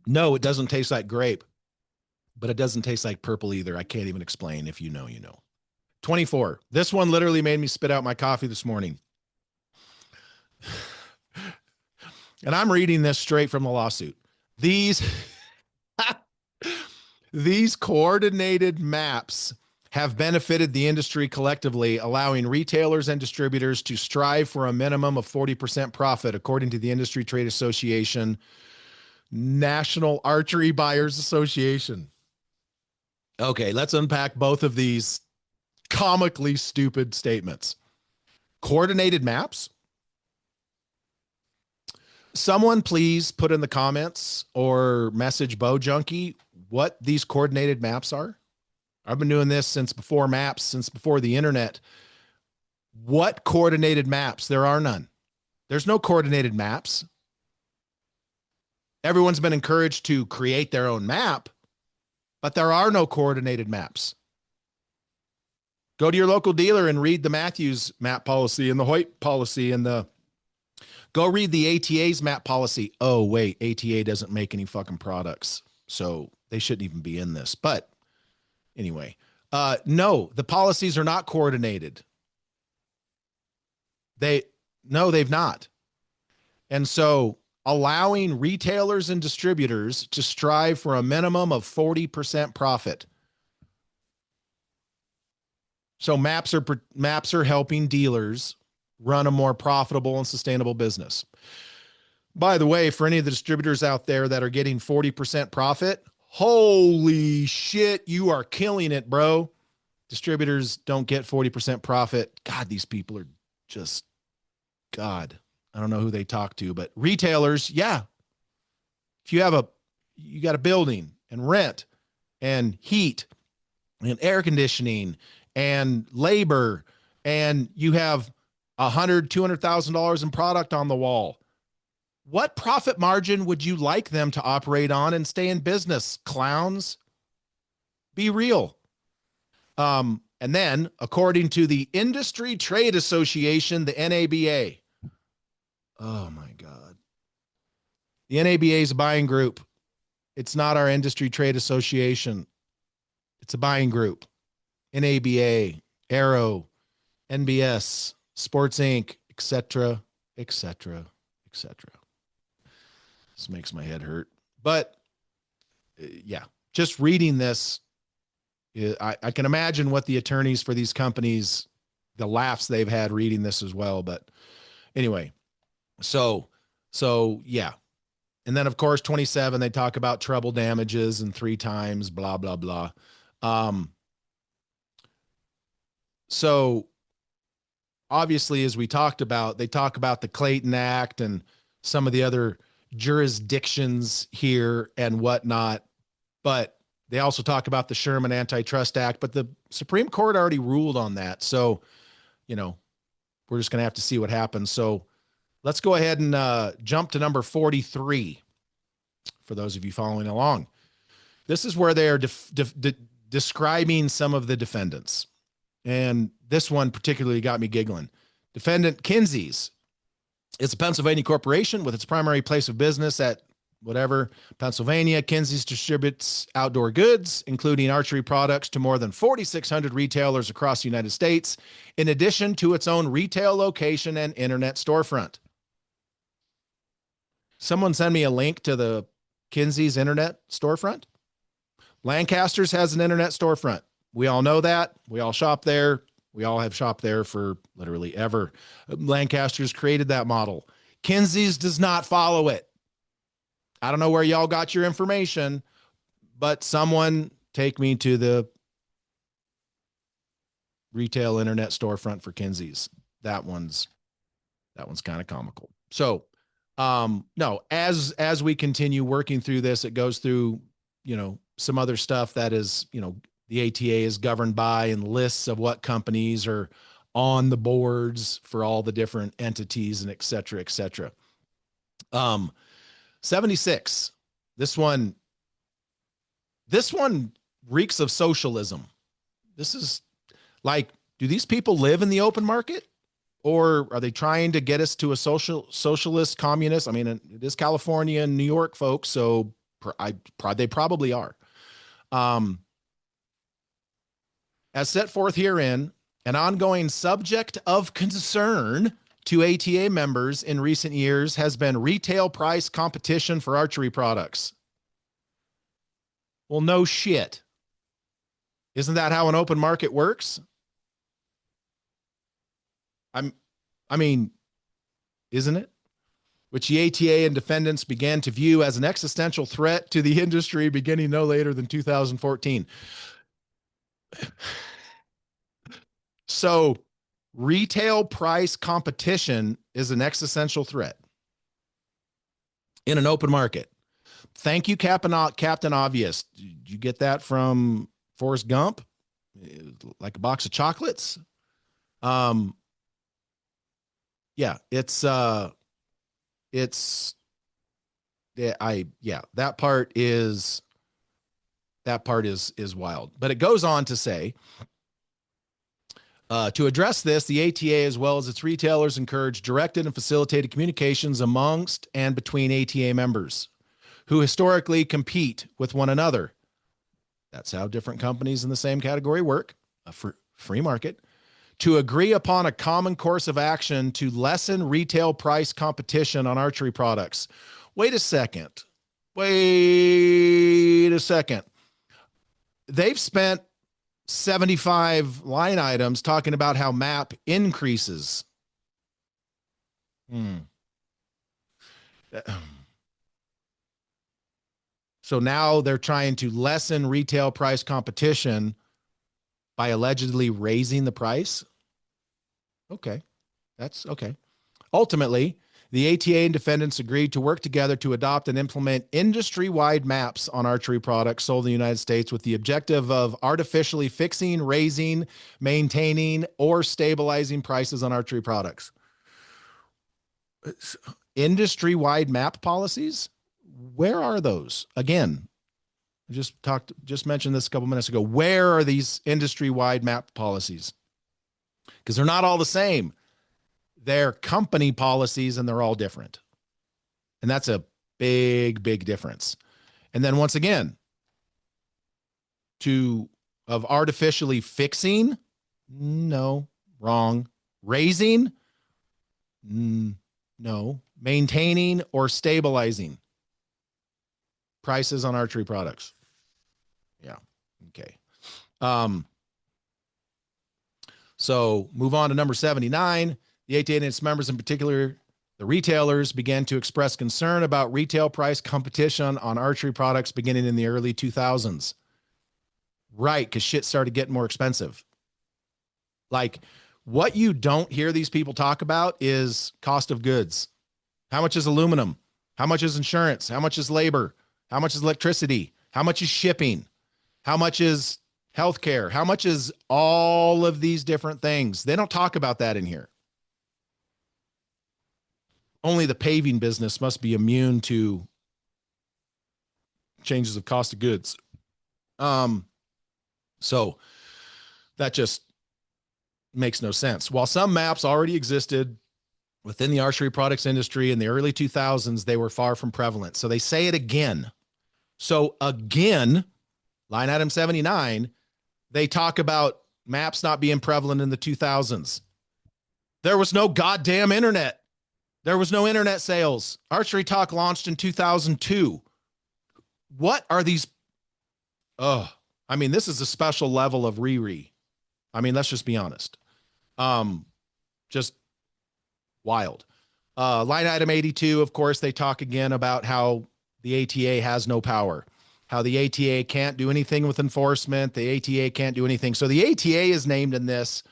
No, it doesn't taste like grape, but it doesn't taste like purple either. I can't even explain. If you know, you know. 24. This one literally made me spit out my coffee this morning. And I'm reading this straight from the lawsuit. These coordinated MAPs have benefited the industry collectively, allowing retailers and distributors to strive for a minimum of 40% profit, according to the Industry Trade Association, National Archery Buyers Association. Okay, let's unpack both of these comically stupid statements. Coordinated maps. Someone please put in the comments or message Bo Junkie what these coordinated maps are. I've been doing this since before maps, since before the internet. What coordinated maps? There are none. There's no coordinated maps. Everyone's been encouraged to create their own map, but there are no coordinated maps. Go to your local dealer and read the Matthews map policy and the Hoyt policy and go read the ATA's map policy. Oh, wait, ATA doesn't make any fucking products, so they shouldn't even be in this. But anyway, no, the policies are not coordinated. They've not. And so allowing retailers and distributors to strive for a minimum of 40% profit. So maps are helping dealers run a more profitable and sustainable business. By the way, for any of the distributors out there that are getting 40% profit, holy shit, you are killing it, bro. Distributors don't get 40% profit. God, these people are just, God, I don't know who they talk to, but retailers, yeah. If you got a building and rent and heat and air conditioning and labor, and you have $200,000 in product on the wall, what profit margin would you like them to operate on and stay in business? Clowns, be real. And then, according to the Industry Trade Association, the NABA, oh my God, the NABA is a buying group. It's not our Industry Trade Association. It's a buying group. NABA, Arrow, NBS, Sports Inc., etc., etc., etc. This makes my head hurt. But yeah, just reading this, I can imagine what the attorneys for these companies, the laughs they've had reading this as well. But anyway, so yeah. And then of course, 27, they talk about treble damages and 3 times, blah, blah, blah. So obviously, as we talked about, they talk about the Clayton Act and some of the other jurisdictions here and whatnot, but they also talk about the Sherman Antitrust Act, but the Supreme Court already ruled on that. So, we're just going to have to see what happens. So let's go ahead and jump to number 43 for those of you following along. This is where they are describing some of the defendants. And this one particularly got me giggling. Defendant Kinsey's. It's a Pennsylvania corporation with its primary place of business at whatever, Pennsylvania. Kinsey's distributes outdoor goods, including archery products, to more than 4,600 retailers across the United States, in addition to its own retail location and internet storefront. Someone send me a link to the Kinsey's internet storefront. Lancaster's has an internet storefront. We all know that. We all shop there. We all have shopped there for literally ever. Lancaster's created that model. Kinsey's does not follow it. I don't know where y'all got your information, but someone take me to the retail internet storefront for Kinsey's. That one's kind of comical. So, no, as we continue working through this, it goes through, some other stuff that is, the ATA is governed by and lists of what companies are on the boards for all the different entities and et cetera, et cetera. 76. This one reeks of socialism. This is like, do these people live in the open market, or are they trying to get us to a socialist communist? I mean, it is California and New York, folks, so they probably are. As set forth herein, an ongoing subject of concern to ATA members in recent years has been retail price competition for archery products. Well, no shit. Isn't that how an open market works? I mean, isn't it? Which the ATA and defendants began to view as an existential threat to the industry beginning no later than 2014. So retail price competition is an existential threat in an open market. Thank you, Captain Obvious. Did you get that from Forrest Gump? Like a box of chocolates? Yeah, that part is wild. But it goes on to say, to address this, the ATA, as well as its retailers, encourage directed and facilitated communications amongst and between ATA members who historically compete with one another. That's how different companies in the same category work, a free market, to agree upon a common course of action to lessen retail price competition on archery products. Wait a second. They've spent 75 line items talking about how MAP increases. So now they're trying to lessen retail price competition by allegedly raising the price. Okay, that's okay. Ultimately, the ATA and defendants agreed to work together to adopt and implement industry-wide maps on archery products sold in the United States with the objective of artificially fixing, raising, maintaining, or stabilizing prices on archery products. Industry-wide map policies? Where are those? Again, just mentioned this a couple minutes ago. Where are these industry-wide map policies? Because they're not all the same. They're company policies and they're all different. And that's a big, big difference. And then once again, of artificially fixing, no, wrong. Raising, no. Maintaining or stabilizing prices on archery products. Yeah. Okay. So move on to number 79. The ATA and its members, in particular, the retailers, began to express concern about retail price competition on archery products beginning in the early 2000s. Right, because shit started getting more expensive. Like, what you don't hear these people talk about is cost of goods. How much is aluminum? How much is insurance? How much is labor? How much is electricity? How much is shipping? How much is healthcare? How much is all of these different things? They don't talk about that in here. Only the paving business must be immune to changes of cost of goods. So that just makes no sense. While some maps already existed within the archery products industry in the early 2000s, they were far from prevalent. So they say it again. So again, line item 79, they talk about maps not being prevalent in the 2000s. There was no goddamn internet. There was no internet sales. Archery Talk launched in 2002. What are these? Oh, I mean, this is a special level of Riri. I mean, let's just be honest. Just wild. Line item 82, of course, they talk again about how the ATA has no power, how the ATA can't do anything with enforcement. The ATA can't do anything. So the ATA is named in this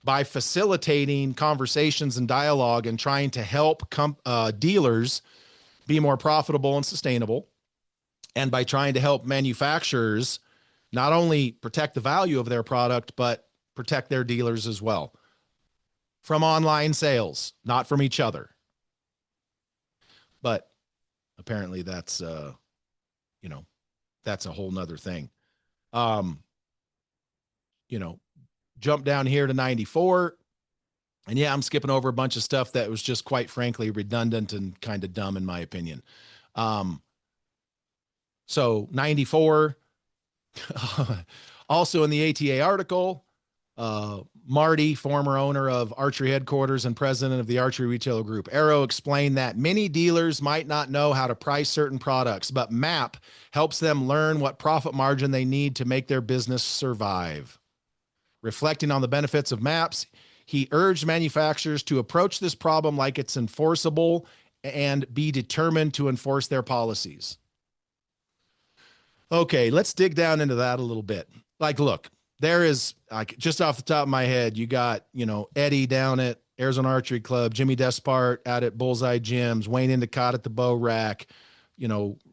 by facilitating conversations and dialogue and trying to help dealers be more profitable and sustainable, and by trying to help manufacturers not only protect the value of their product, but protect their dealers as well from online sales, not from each other. But apparently that's, that's a whole nother thing. Jump down here to 94. And yeah, I'm skipping over a bunch of stuff that was just quite frankly redundant and kind of dumb in my opinion. So 94, also in the ATA article, Marty, former owner of Archery Headquarters and president of the Archery Retailer Group, Arrow explained that many dealers might not know how to price certain products, but MAP helps them learn what profit margin they need to make their business survive. Reflecting on the benefits of MAPs, he urged manufacturers to approach this problem like it's enforceable and be determined to enforce their policies. Okay, let's dig down into that a little bit. Like, look, there is, like, just off the top of my head, you got, Eddie down at Arizona Archery Club, Jimmy Despart out at Bullseye Gyms, Wayne Endicott at the Bow Rack,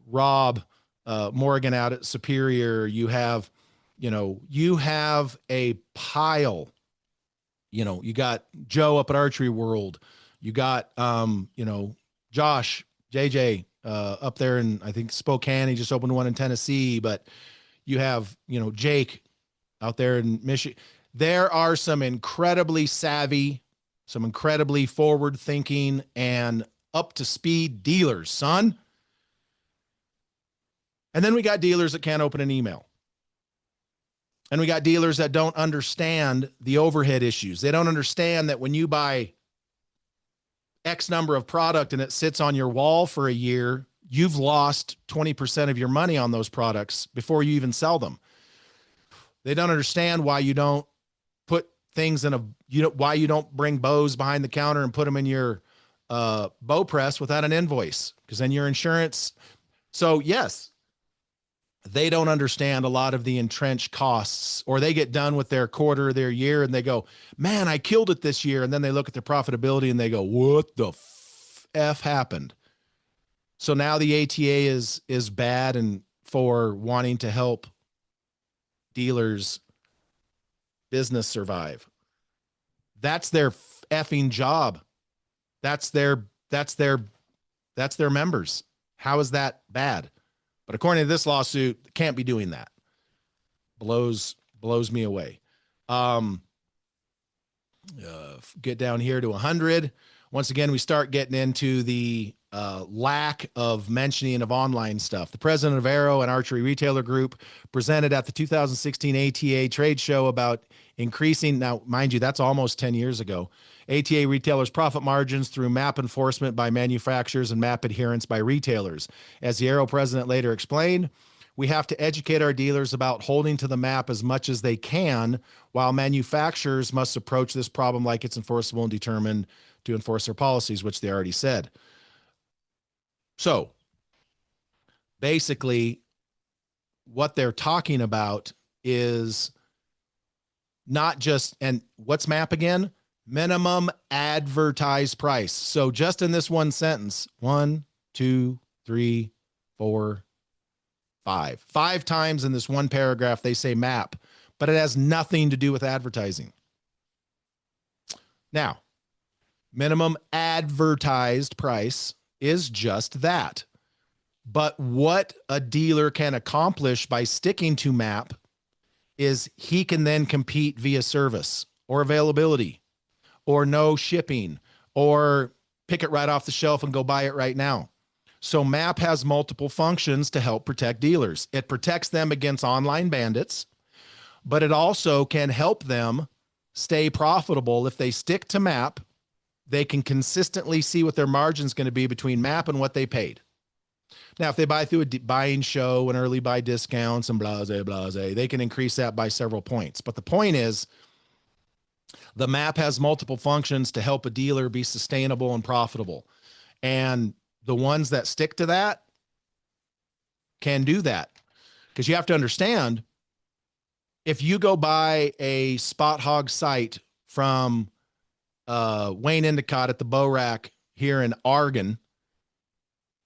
Rob Morgan out at Superior. You have a pile. You got Joe up at Archery World. You got, Josh, JJ up there in, I think, Spokane. He just opened one in Tennessee. But you have, Jake out there in Michigan. There are some incredibly savvy, some incredibly forward-thinking and up-to-speed dealers, son. And then we got dealers that can't open an email. And we got dealers that don't understand the overhead issues. They don't understand that when you buy X number of product and it sits on your wall for a year, you've lost 20% of your money on those products before you even sell them. They don't understand why you don't put things in why you don't bring bows behind the counter and put them in your bow press without an invoice, because then your insurance. So yes, they don't understand a lot of the entrenched costs, or they get done with their quarter of their year and they go, man, I killed it this year. And then they look at their profitability and they go, what the F happened? So now the ATA is bad and for wanting to help dealers business survive. That's their effing job. That's their members. How is that bad? But according to this lawsuit, can't be doing that. Blows me away. Get down here to 100. Once again, we start getting into the lack of mentioning of online stuff. The president of Arrow and Archery Retailer Group presented at the 2016 ATA trade show about increasing, now mind you, that's almost 10 years ago, ATA retailers' profit margins through MAP enforcement by manufacturers and MAP adherence by retailers. As the Arrow president later explained, we have to educate our dealers about holding to the MAP as much as they can, while manufacturers must approach this problem like it's enforceable and determined to enforce their policies, which they already said. So basically, what they're talking about is not just, and what's MAP again? Minimum advertised price. So just in this one sentence, 1, 2, 3, 4, 5. 5 times in this one paragraph, they say MAP, but it has nothing to do with advertising. Now, minimum advertised price is just that. But what a dealer can accomplish by sticking to MAP is he can then compete via service or availability or no shipping or pick it right off the shelf and go buy it right now. So MAP has multiple functions to help protect dealers. It protects them against online bandits, but it also can help them stay profitable. If they stick to MAP, they can consistently see what their margin is going to be between MAP and what they paid. Now, if they buy through a buying show and early buy discounts and blase, they can increase that by several points. But the point is, the MAP has multiple functions to help a dealer be sustainable and profitable. And the ones that stick to that can do that. Because you have to understand, if you go buy a Spot Hog site from Wayne Endicott at the Bow Rack here in Oregon,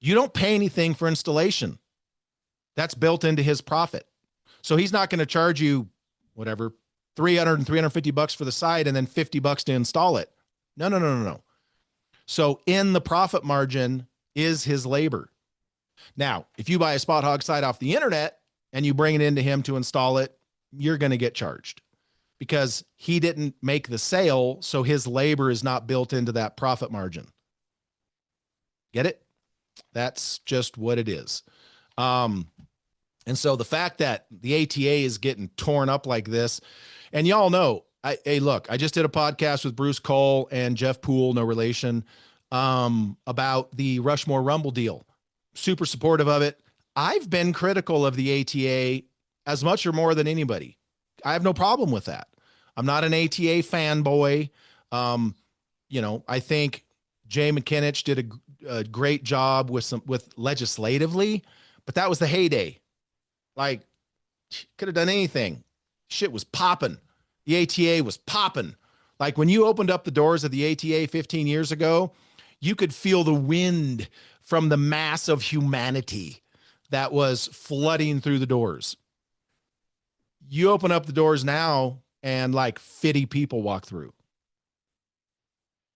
you don't pay anything for installation. That's built into his profit. So he's not going to charge you whatever, 300 and 350 bucks for the site and then 50 bucks to install it. No. So in the profit margin is his labor. Now, if you buy a Spot Hog site off the internet and you bring it into him to install it, you're going to get charged because he didn't make the sale. So his labor is not built into that profit margin. Get it? That's just what it is. And so the fact that the ATA is getting torn up like this, and y'all know, Hey, look, I just did a podcast with Bruce Cole and Jeff Poole, no relation, about the Rushmore Rumble deal. Super supportive of it. I've been critical of the ATA as much or more than anybody. I have no problem with that. I'm not an ATA fanboy. Um, I think Jay McKinich did a great job with legislatively, but that was the heyday. Like, could have done anything. Shit was popping. The ATA was popping. Like when you opened up the doors of the ATA 15 years ago, you could feel the wind from the mass of humanity that was flooding through the doors. You open up the doors now and like 50 people walk through.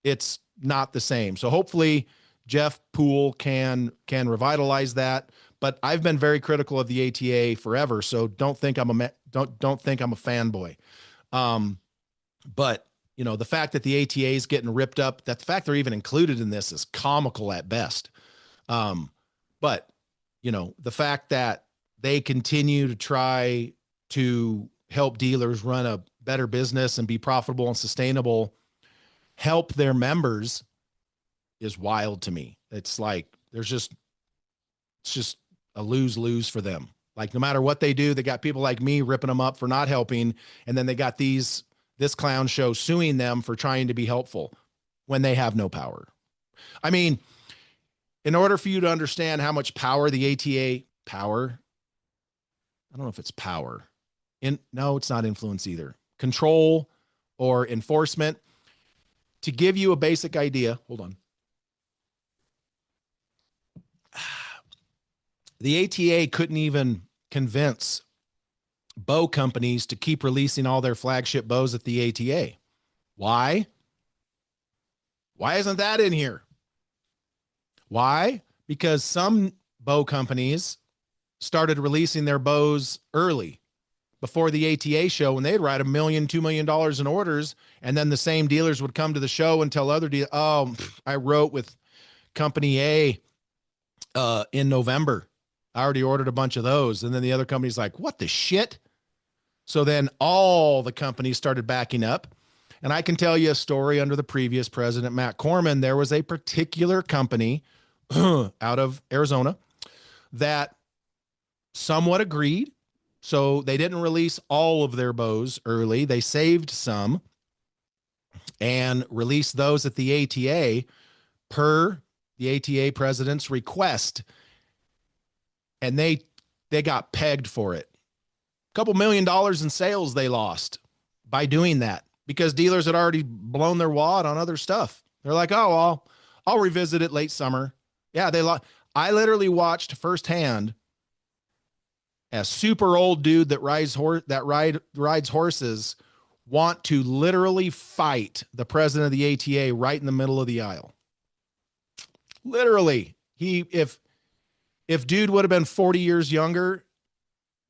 It's not the same. So hopefully Jeff Poole can revitalize that. But I've been very critical of the ATA forever, so don't think I'm a fanboy. But the fact that the ATA is getting ripped up, that the fact they're even included in this is comical at best. But the fact that they continue to try to help dealers run a better business and be profitable and sustainable, help their members, is wild to me. It's like it's just a lose-lose for them. Like no matter what they do, they got people like me ripping them up for not helping, and then they got this clown show suing them for trying to be helpful when they have no power. I mean, in order for you to understand how much power the ATA power, I don't know if it's power. No, it's not influence either. Control or enforcement. To give you a basic idea, hold on. The ATA couldn't even convince bow companies to keep releasing all their flagship bows at the ATA. Why? Why isn't that in here? Why? Because some bow companies started releasing their bows early before the ATA show, when they'd write $1 million, $2 million in orders, and then the same dealers would come to the show and tell other dealers, "Oh, I wrote with company A in November. I already ordered a bunch of those." And then the other company's like, "What the shit?" So then all the companies started backing up. And I can tell you a story under the previous president, Matt Corman. There was a particular company out of Arizona that somewhat agreed. So they didn't release all of their bows early. They saved some and released those at the ATA per the ATA president's request. And they got pegged for it. A couple $1 million in sales they lost by doing that, because dealers had already blown their wad on other stuff. They're like, "Oh, I'll revisit it late summer." Yeah, I literally watched firsthand a super old dude that rides horses want to literally fight the president of the ATA right in the middle of the aisle. Literally, if dude would have been 40 years younger,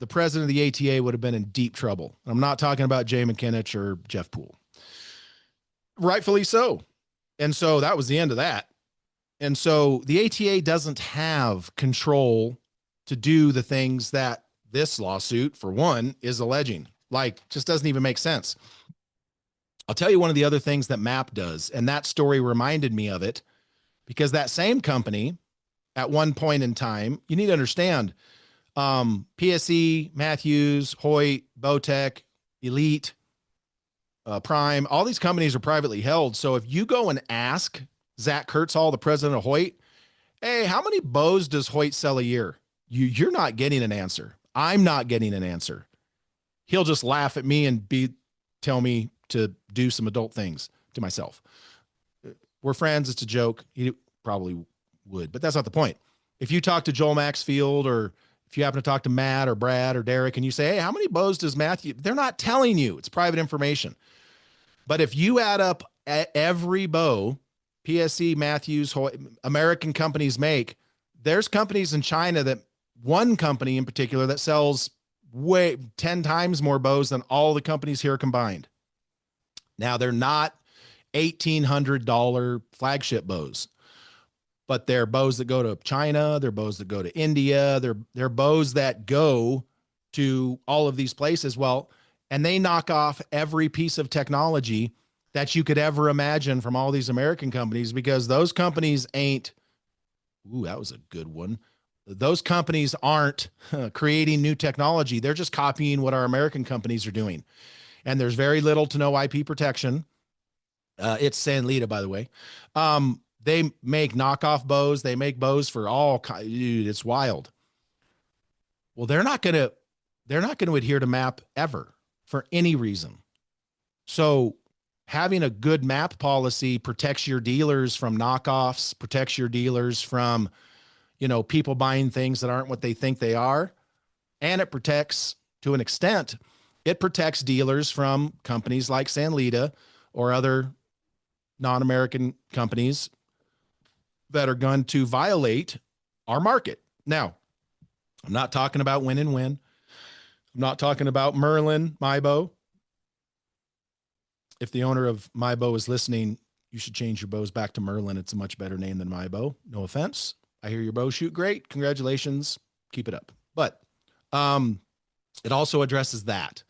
the president of the ATA would have been in deep trouble. I'm not talking about Jay McKinich or Jeff Poole. Rightfully so. And so that was the end of that. And so the ATA doesn't have control to do the things that this lawsuit, for one, is alleging. Like, just doesn't even make sense. I'll tell you one of the other things that MAP does, and that story reminded me of it, because that same company, at one point in time, you need to understand, PSE, Matthews, Hoyt, Bowtech, Elite, Prime, all these companies are privately held. So if you go and ask Zach Kurtzall, the president of Hoyt, "Hey, how many bows does Hoyt sell a year?" You're not getting an answer. I'm not getting an answer. He'll just laugh at me and tell me to do some adult things to myself. We're friends. It's a joke. He probably would, but that's not the point. If you talk to Joel Maxfield, or if you happen to talk to Matt or Brad or Derek, and you say, "Hey, how many bows does Matthew?" They're not telling you. It's private information. But if you add up every bow PSE, Matthews, American companies make, there's companies in China, that one company in particular, that sells 10 times more bows than all the companies here combined. Now, they're not $1,800 flagship bows, but they're bows that go to China. They're bows that go to India. They're bows that go to all of these places. Well, and they knock off every piece of technology that you could ever imagine from all these American companies, because those companies ain't, ooh, that was a good one. Those companies aren't creating new technology. They're just copying what our American companies are doing. And there's very little to no IP protection. It's Sanlita, by the way. They make knockoff bows. They make bows for all kinds. Dude, it's wild. Well, they're not going to adhere to MAP ever for any reason. So having a good MAP policy protects your dealers from knockoffs, protects your dealers from, people buying things that aren't what they think they are. And it protects, to an extent, it protects dealers from companies like Sanlita or other non-American companies that are going to violate our market. Now, I'm not talking about win and win. I'm not talking about Merlin, my bow. If the owner of my bow is listening, you should change your bows back to Merlin. It's a much better name than my bow. No offense. I hear your bow shoot great. Congratulations. Keep it up. But it also addresses that.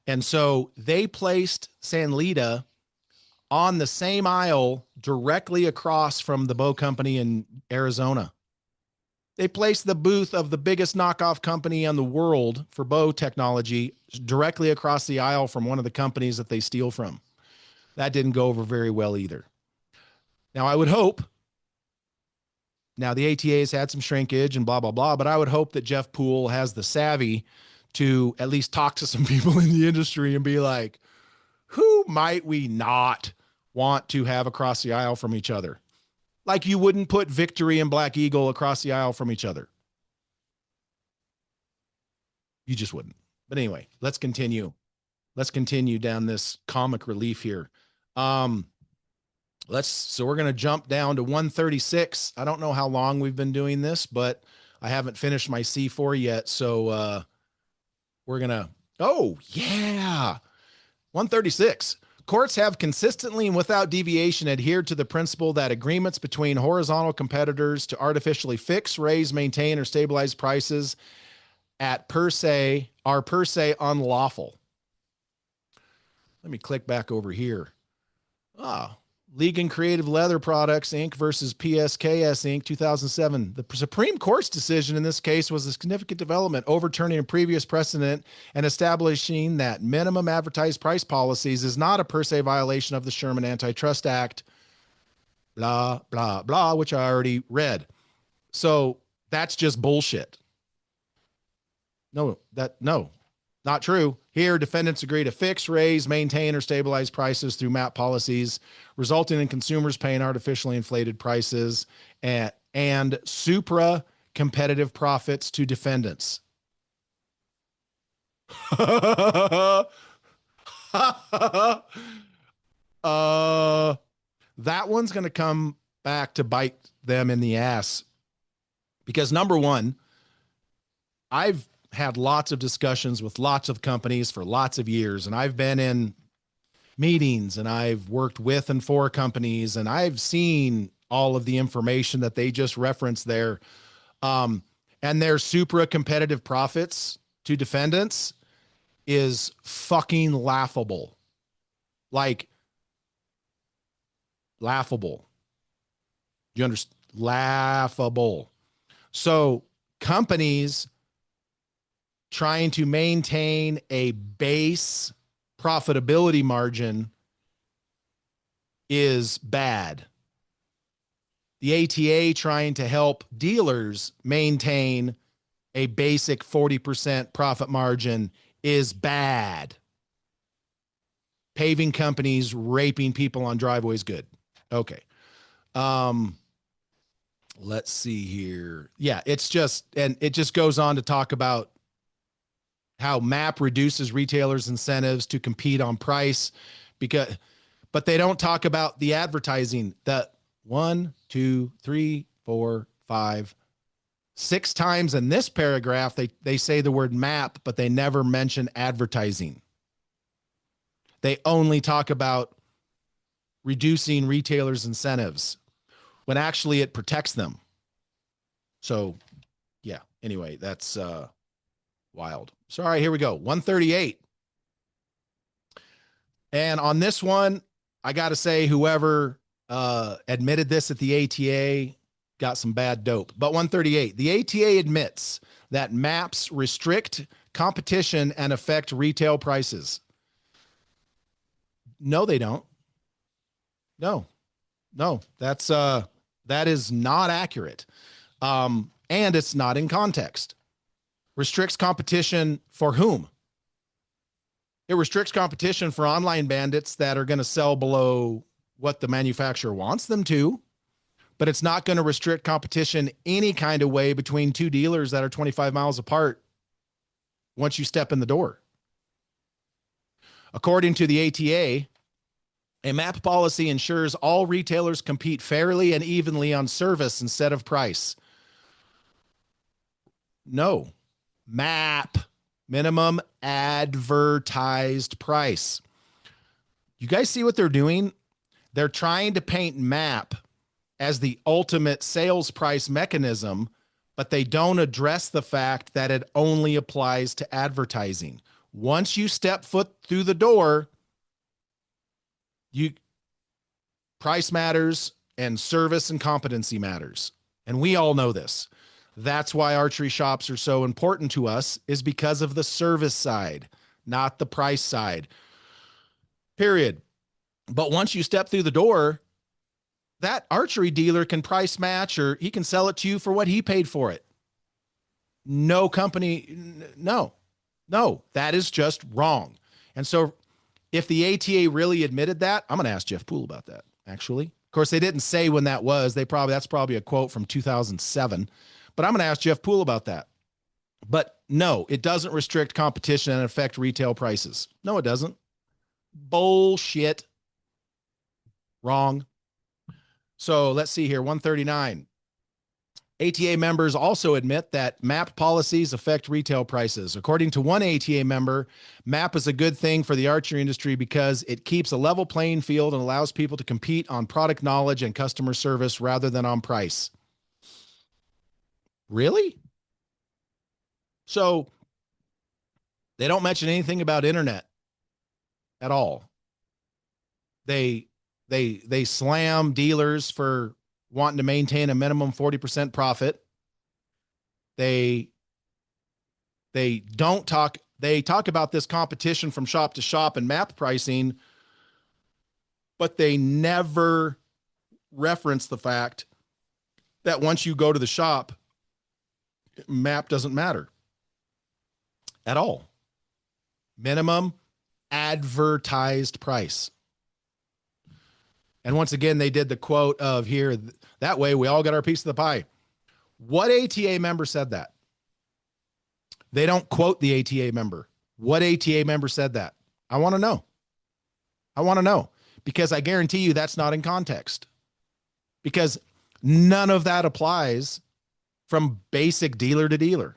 And so they placed Sanlita on the same aisle directly across from the bow company in Arizona. They placed the booth of the biggest knockoff company in the world for bow technology directly across the aisle from one of the companies that they steal from. That didn't go over very well either. Now, I would hope, now the ATA has had some shrinkage and blah, blah, blah, but I would hope that Jeff Poole has the savvy to at least talk to some people in the industry and be like, who might we not want to have across the aisle from each other? Like you wouldn't put Victory and Black Eagle across the aisle from each other. You just wouldn't. But anyway, let's continue. Let's continue down this comic relief here. So we're going to jump down to 136. I don't know how long we've been doing this, but I haven't finished my C4 yet. So we're going to, oh yeah, 136. Courts have consistently and without deviation adhered to the principle that agreements between horizontal competitors to artificially fix, raise, maintain, or stabilize prices are per se unlawful. Let me click back over here. League and Creative Leather Products, Inc. versus PSKS, Inc., 2007. The Supreme Court's decision in this case was a significant development, overturning a previous precedent and establishing that minimum advertised price policies is not a per se violation of the Sherman Antitrust Act, blah, blah, blah, which I already read. So that's just bullshit. No, not true. Here, defendants agree to fix, raise, maintain, or stabilize prices through MAP policies, resulting in consumers paying artificially inflated prices and supra-competitive profits to defendants. That one's going to come back to bite them in the ass. Because number one, I've had lots of discussions with lots of companies for lots of years, and I've been in meetings and I've worked with and for companies, and I've seen all of the information that they just referenced there. And their supra competitive profits to defendants is fucking laughable. Like laughable. You understand? Laughable. So companies trying to maintain a base profitability margin is bad. The ATA trying to help dealers maintain a basic 40% profit margin is bad. Paving companies raping people on driveways, good. Okay. Let's see here. Yeah, it's just, and it just goes on to talk about how MAP reduces retailers' incentives to compete on price, but they don't talk about the advertising. That 1, 2, 3, 4, 5, 6 times in this paragraph, they say the word MAP, but they never mention advertising. They only talk about reducing retailers' incentives when actually it protects them. So yeah, anyway, that's wild. So, all right, here we go. 138. And on this one, I got to say, whoever admitted this at the ATA got some bad dope. But 138, the ATA admits that maps restrict competition and affect retail prices. No, they don't. No, no, that is not accurate. And it's not in context. Restricts competition for whom? It restricts competition for online bandits that are going to sell below what the manufacturer wants them to, but it's not going to restrict competition any kind of way between two dealers that are 25 miles apart once you step in the door. According to the ATA, a MAP policy ensures all retailers compete fairly and evenly on service instead of price. No. MAP, minimum advertised price. You guys see what they're doing? They're trying to paint MAP as the ultimate sales price mechanism, but they don't address the fact that it only applies to advertising. Once you step foot through the door, price matters and service and competency matters. And we all know this. That's why archery shops are so important to us, is because of the service side, not the price side. Period. But once you step through the door, that archery dealer can price match, or he can sell it to you for what he paid for it. No company, no, that is just wrong. And so if the ATA really admitted that, I'm going to ask Jeff Poole about that, actually. Of course, they didn't say when that was. That's probably a quote from 2007. But I'm going to ask Jeff Poole about that. But no, it doesn't restrict competition and affect retail prices. No, it doesn't. Bullshit. Wrong. So let's see here. 139. ATA members also admit that MAP policies affect retail prices. According to one ATA member, MAP is a good thing for the archery industry because it keeps a level playing field and allows people to compete on product knowledge and customer service rather than on price. Really? So they don't mention anything about internet at all. They slam dealers for wanting to maintain a minimum 40% profit. They talk about this competition from shop to shop and MAP pricing, but they never reference the fact that once you go to the shop, MAP doesn't matter at all. Minimum advertised price. And once again, they did the quote of here, that way we all get our piece of the pie. What ATA member said that? They don't quote the ATA member. What ATA member said that? I want to know. I want to know, because I guarantee you that's not in context, because none of that applies from basic dealer to dealer.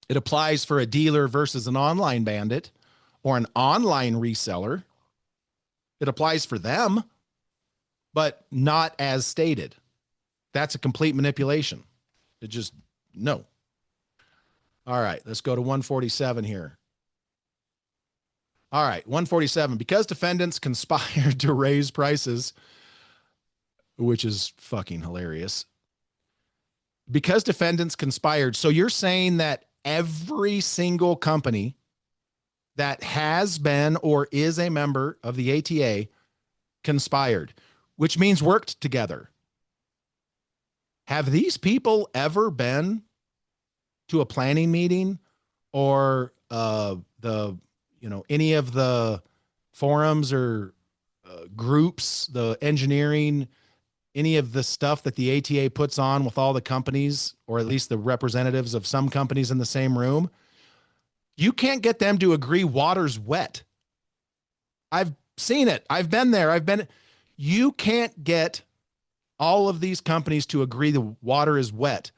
It applies for a dealer versus an online bandit or an online reseller. It applies for them, but not as stated. That's a complete manipulation. It just, no. All right, let's go to 147 here. All right, 147. Because defendants conspired to raise prices, which is fucking hilarious. Because defendants conspired. So you're saying that every single company that has been or is a member of the ATA conspired, which means worked together. Have these people ever been to a planning meeting or any of the forums or groups, the engineering, any of the stuff that the ATA puts on with all the companies, or at least the representatives of some companies in the same room? You can't get them to agree water's wet. I've seen it. I've been there. You can't get all of these companies to agree the water is wet.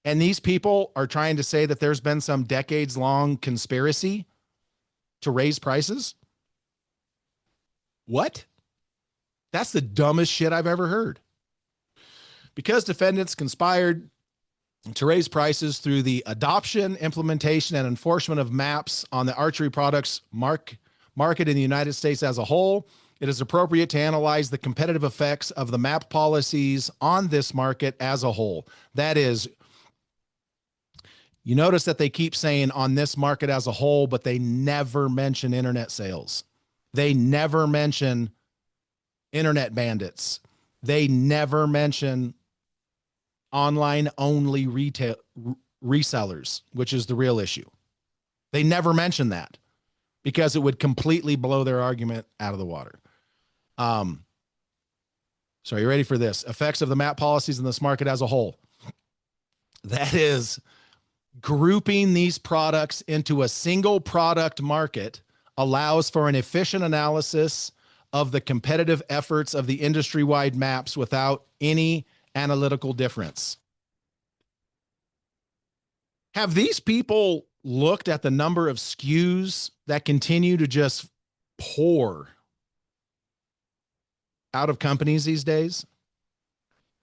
And these people are trying to say that there's been some decades-long conspiracy to raise prices? What? That's the dumbest shit I've ever heard. Because defendants conspired to raise prices through the adoption, implementation, and enforcement of MAPs on the archery products market in the United States as a whole, it is appropriate to analyze the competitive effects of the MAP policies on this market as a whole. That is, you notice that they keep saying on this market as a whole, but they never mention internet sales. They never mention internet bandits. They never mention online only retail resellers, which is the real issue. They never mention that because it would completely blow their argument out of the water. So are you ready for this? Effects of the MAP policies in this market as a whole. That is, grouping these products into a single product market allows for an efficient analysis of the competitive efforts of the industry-wide maps without any analytical difference. Have these people looked at the number of SKUs that continue to just pour out of companies these days?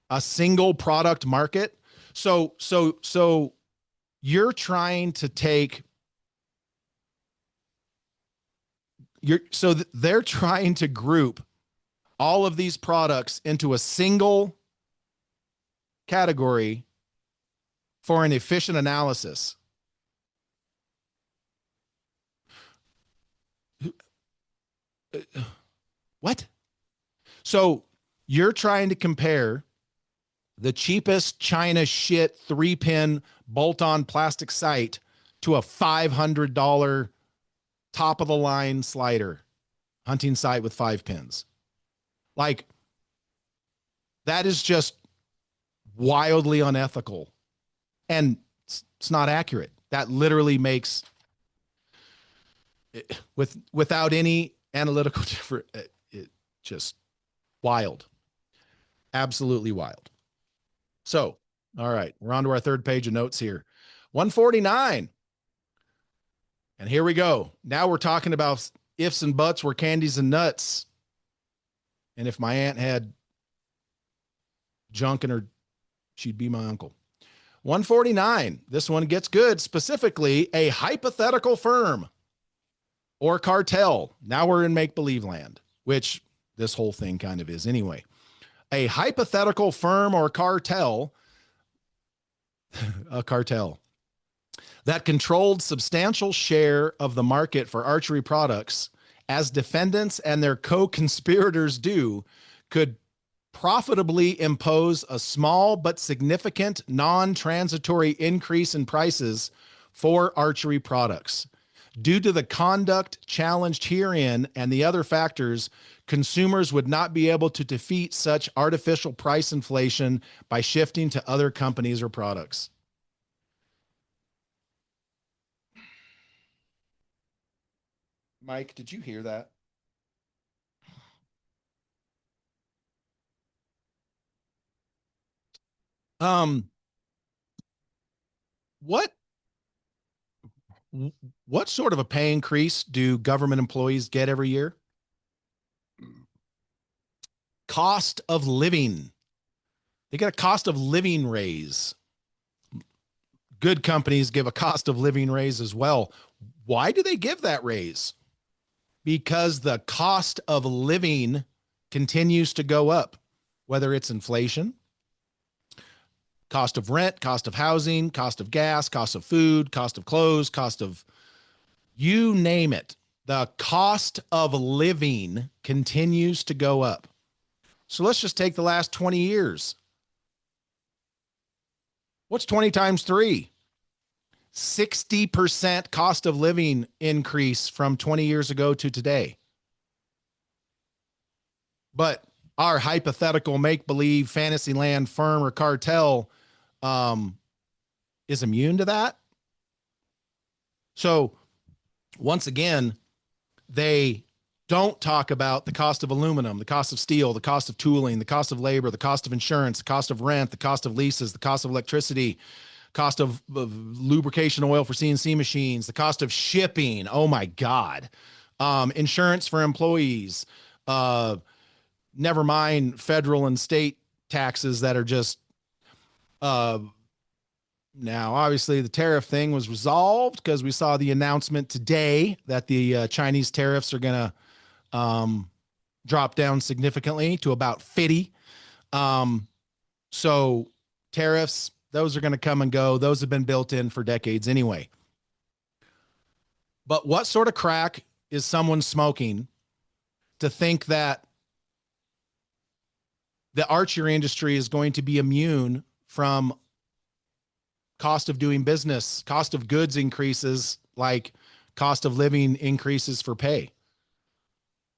A single product market. So you're trying to take they're trying to group all of these products into a single category for an efficient analysis. What? So you're trying to compare the cheapest China shit 3-pin bolt-on plastic sight to a $500 top of the line slider hunting sight with 5 pins. Like, that is just wildly unethical, and it's not accurate. That literally makes it, without any analytical difference, it just wild, absolutely wild. So, all right, we're on to our third page of notes here. 149. And here we go. Now we're talking about ifs and buts were candies and nuts. And if my aunt had junk in her, she'd be my uncle. 149. This one gets good. Specifically, a hypothetical firm or cartel. Now we're in make-believe land, which this whole thing kind of is anyway. A hypothetical firm or cartel, a cartel, that controlled substantial share of the market for archery products, as defendants and their co-conspirators do, could profitably impose a small but significant non-transitory increase in prices for archery products. Due to the conduct challenged herein and the other factors, consumers would not be able to defeat such artificial price inflation by shifting to other companies or products. Mike, did you hear that? What sort of a pay increase do government employees get every year? Cost of living. They get a cost of living raise. Good companies give a cost of living raise as well. Why do they give that raise? Because the cost of living continues to go up, whether it's inflation, cost of rent, cost of housing, cost of gas, cost of food, cost of clothes, cost of, you name it. The cost of living continues to go up. So let's just take the last 20 years. What's 20 times 3? 60% cost of living increase from 20 years ago to today. But our hypothetical make-believe Fantasyland firm or cartel is immune to that. So once again, they don't talk about the cost of aluminum, the cost of steel, the cost of tooling, the cost of labor, the cost of insurance, the cost of rent, the cost of leases, the cost of electricity, cost of lubrication oil for CNC machines, the cost of shipping. Oh my God. Insurance for employees. Never mind federal and state taxes that are just Now, obviously, the tariff thing was resolved because we saw the announcement today that the Chinese tariffs are going to drop down significantly to about 50. So tariffs, those are going to come and go. Those have been built in for decades anyway. But what sort of crack is someone smoking to think that the archery industry is going to be immune from cost of doing business, cost of goods increases, like cost of living increases for pay?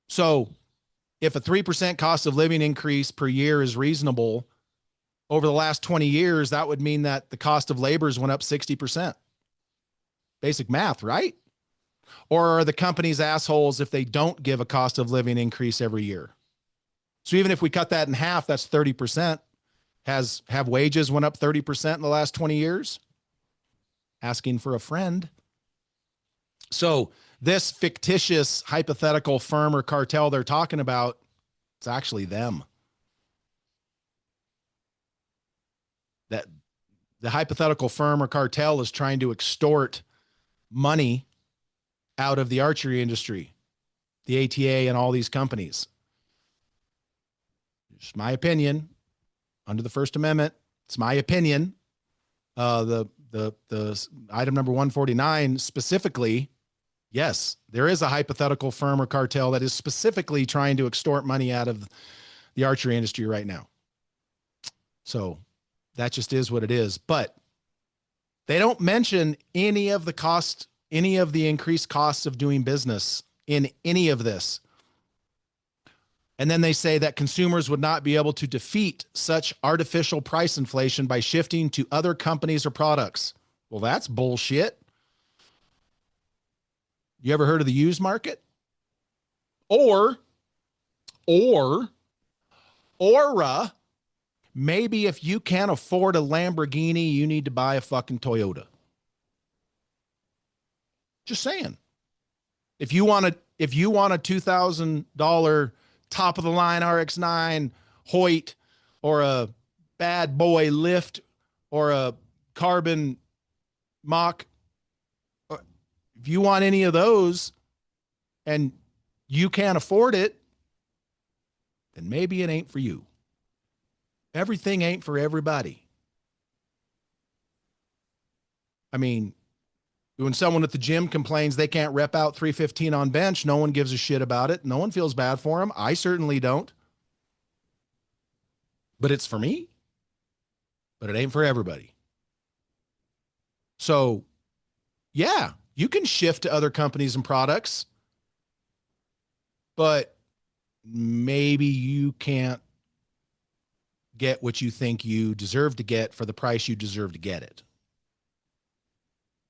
So if a 3% cost of living increase per year is reasonable, over the last 20 years, that would mean that the cost of labors went up 60%. Basic math, right? Or are the companies assholes if they don't give a cost of living increase every year? So even if we cut that in half, that's 30%. Have wages went up 30% in the last 20 years? Asking for a friend. So this fictitious hypothetical firm or cartel they're talking about, it's actually them. That the hypothetical firm or cartel is trying to extort money out of the archery industry, the ATA and all these companies. It's my opinion. Under the First Amendment, it's my opinion. The item number 149 specifically, yes, there is a hypothetical firm or cartel that is specifically trying to extort money out of the archery industry right now. So that just is what it is. But they don't mention any of the cost, any of the increased costs of doing business in any of this. And then they say that consumers would not be able to defeat such artificial price inflation by shifting to other companies or products. Well, that's bullshit. You ever heard of the used market? Or maybe if you can't afford a Lamborghini, you need to buy a fucking Toyota. Just saying. If you want a $2,000 top of the line RX-9 Hoyt, or a bad boy Lift, or a Carbon Mach, if you want any of those and you can't afford it, then maybe it ain't for you. Everything ain't for everybody. I mean, when someone at the gym complains they can't rep out 315 on bench, no one gives a shit about it. No one feels bad for them. I certainly don't. But it's for me. But it ain't for everybody. So, yeah, you can shift to other companies and products, but maybe you can't get what you think you deserve to get for the price you deserve to get it.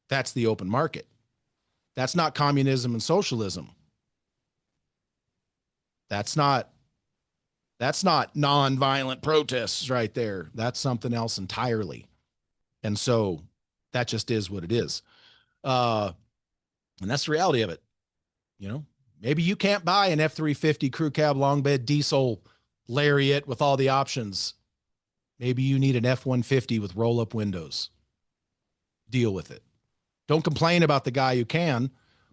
That's the open market. That's not communism and socialism. That's not nonviolent protests right there. That's something else entirely. And so that just is what it is. And that's the reality of it. You know, maybe you can't buy an F-350 crew cab long bed diesel Lariat with all the options. Maybe you need an F-150 with roll-up windows. Deal with it. Don't complain about the guy who can,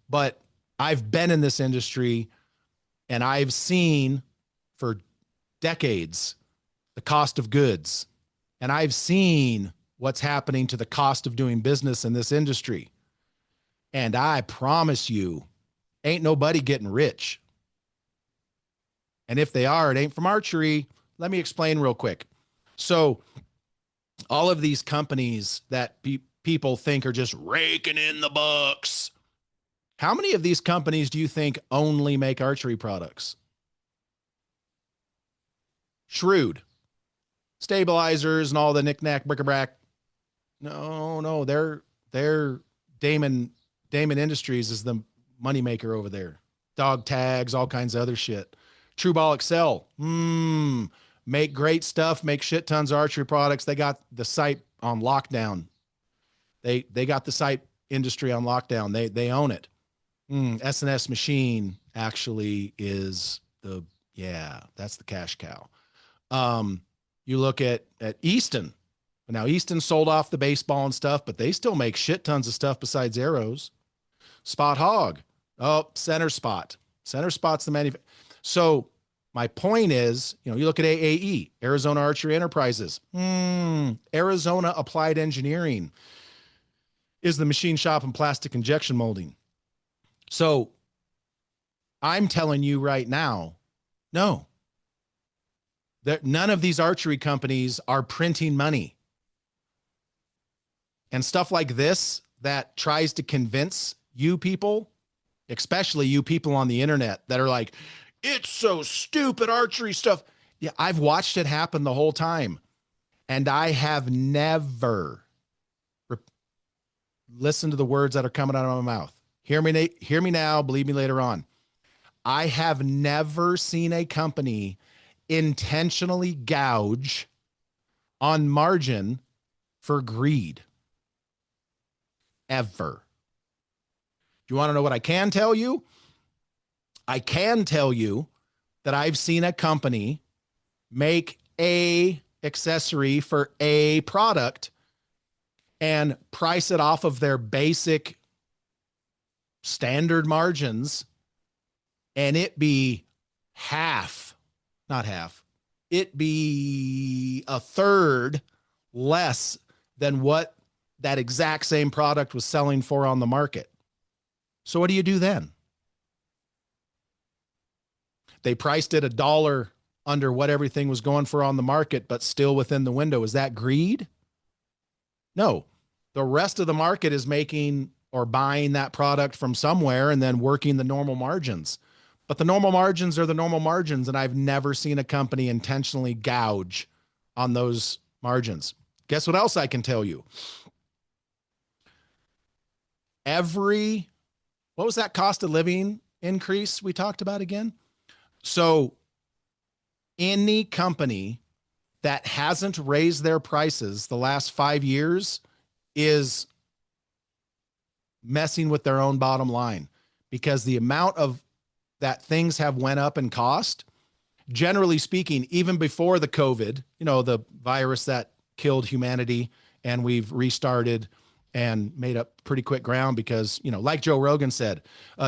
but I've been in this industry and I've seen for decades the cost of goods, and I've seen what's happening to the cost of doing business in this industry. And I promise you, ain't nobody getting rich. And if they are, it ain't from archery. Let me explain real quick. So all of these companies that people think are just raking in the bucks, how many of these companies do you think only make archery products? Shrewd. Stabilizers and all the knick-knack, bric-a-brac. No, they're Damon Industries is the moneymaker over there. Dog tags, all kinds of other shit. True Ball Excel. Make great stuff, make shit tons of archery products. They got the site on lockdown. They got the site industry on lockdown. They own it. S&S Machine actually is that's the cash cow. You look at Easton. Now, Easton sold off the baseball and stuff, but they still make shit tons of stuff besides arrows. Spot Hog. Oh, Center Spot. Center Spot's the manufacturer. So my point is, you look at AAE, Arizona Archery Enterprises. Arizona Applied Engineering is the machine shop and plastic injection molding. So I'm telling you right now, no. None of these archery companies are printing money. And stuff like this that tries to convince you people, especially you people on the internet that are like, it's so stupid archery stuff. Yeah, I've watched it happen the whole time. And I have never listened to the words that are coming out of my mouth. Hear me now, believe me later on. I have never seen a company intentionally gouge on margin for greed. Ever. Do you want to know what I can tell you? I can tell you that I've seen a company make a accessory for a product and price it off of their basic standard margins, and it be it be a third less than what that exact same product was selling for on the market. So what do you do then? They priced it $1 under what everything was going for on the market, but still within the window. Is that greed? No. The rest of the market is making or buying that product from somewhere and then working the normal margins. But the normal margins are the normal margins, and I've never seen a company intentionally gouge on those margins. Guess what else I can tell you? What was that cost of living increase we talked about again? So any company that hasn't raised their prices the last 5 years is messing with their own bottom line, because the amount of that things have went up in cost, generally speaking, even before the COVID, the virus that killed humanity, and we've restarted and made up pretty quick ground because, like Joe Rogan said,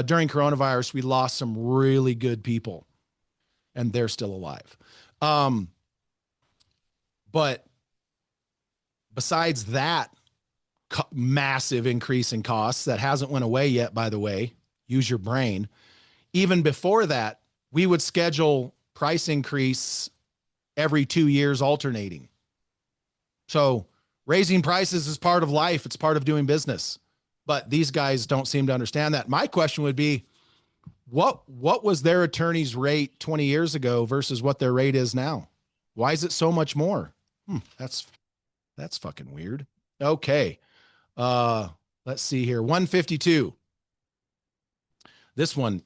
during coronavirus, we lost some really good people and they're still alive. But besides that massive increase in costs that hasn't went away yet, by the way, use your brain. Even before that, we would schedule price increase every 2 years alternating. So raising prices is part of life. It's part of doing business. But these guys don't seem to understand that. My question would be, what was their attorney's rate 20 years ago versus what their rate is now? Why is it so much more? That's fucking weird. Okay. Let's see here. 152. This one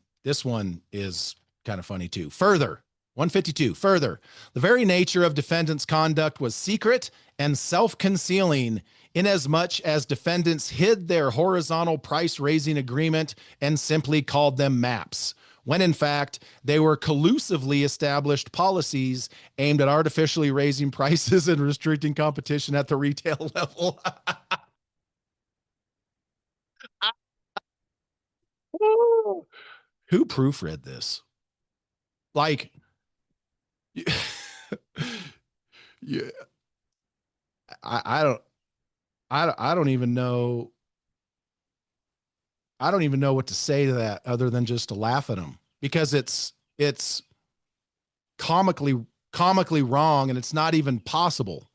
is kind of funny too. Further, 152. Further, the very nature of defendant's conduct was secret and self-concealing, inasmuch as defendants hid their horizontal price-raising agreement and simply called them MAPs, when in fact they were collusively established policies aimed at artificially raising prices and restricting competition at the retail level. Who proofread this? Like, yeah, I don't even know. I don't even know what to say to that other than just to laugh at them, because it's comically wrong, and it's not even possible.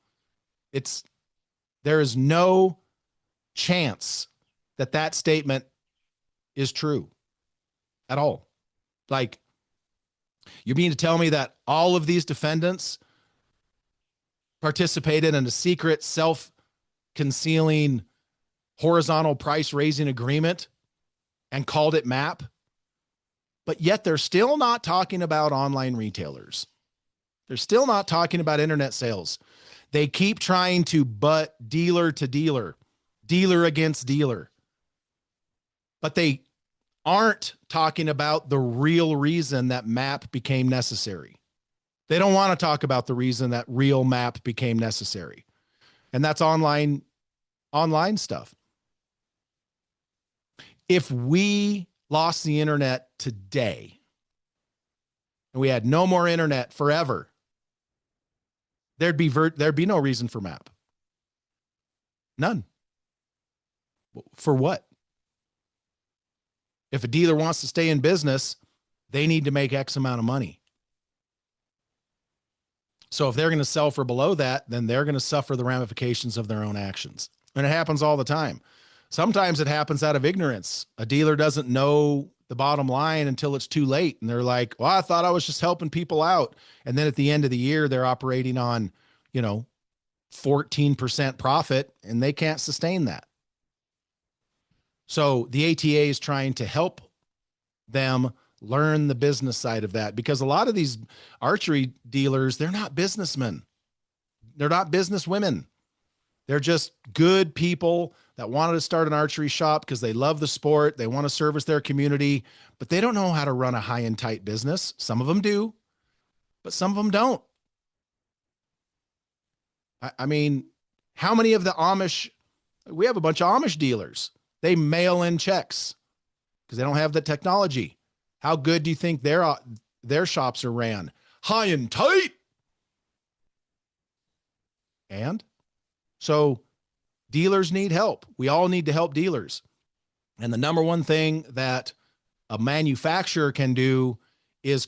There is no chance that statement is true at all. Like, you mean to tell me that all of these defendants participated in a secret, self-concealing, horizontal price-raising agreement and called it MAP? But yet they're still not talking about online retailers. They're still not talking about internet sales. They keep trying to butt dealer to dealer, dealer against dealer. But they aren't talking about the real reason that MAP became necessary. They don't want to talk about the reason that real MAP became necessary. And that's online stuff. If we lost the internet today and we had no more internet forever, there'd be no reason for MAP. None. For what? If a dealer wants to stay in business, they need to make X amount of money. So if they're going to sell for below that, then they're going to suffer the ramifications of their own actions. And it happens all the time. Sometimes it happens out of ignorance. A dealer doesn't know the bottom line until it's too late. And they're like, well, I thought I was just helping people out. And then at the end of the year, they're operating on, 14% profit, and they can't sustain that. So the ATA is trying to help them learn the business side of that, because a lot of these archery dealers, they're not businessmen. They're not businesswomen. They're just good people that wanted to start an archery shop because they love the sport. They want to service their community, but they don't know how to run a high and tight business. Some of them do, but some of them don't. I mean, how many of the Amish, we have a bunch of Amish dealers. They mail in checks because they don't have the technology. How good do you think their shops are ran? High and tight. And so dealers need help. We all need to help dealers. And the number one thing that a manufacturer can do is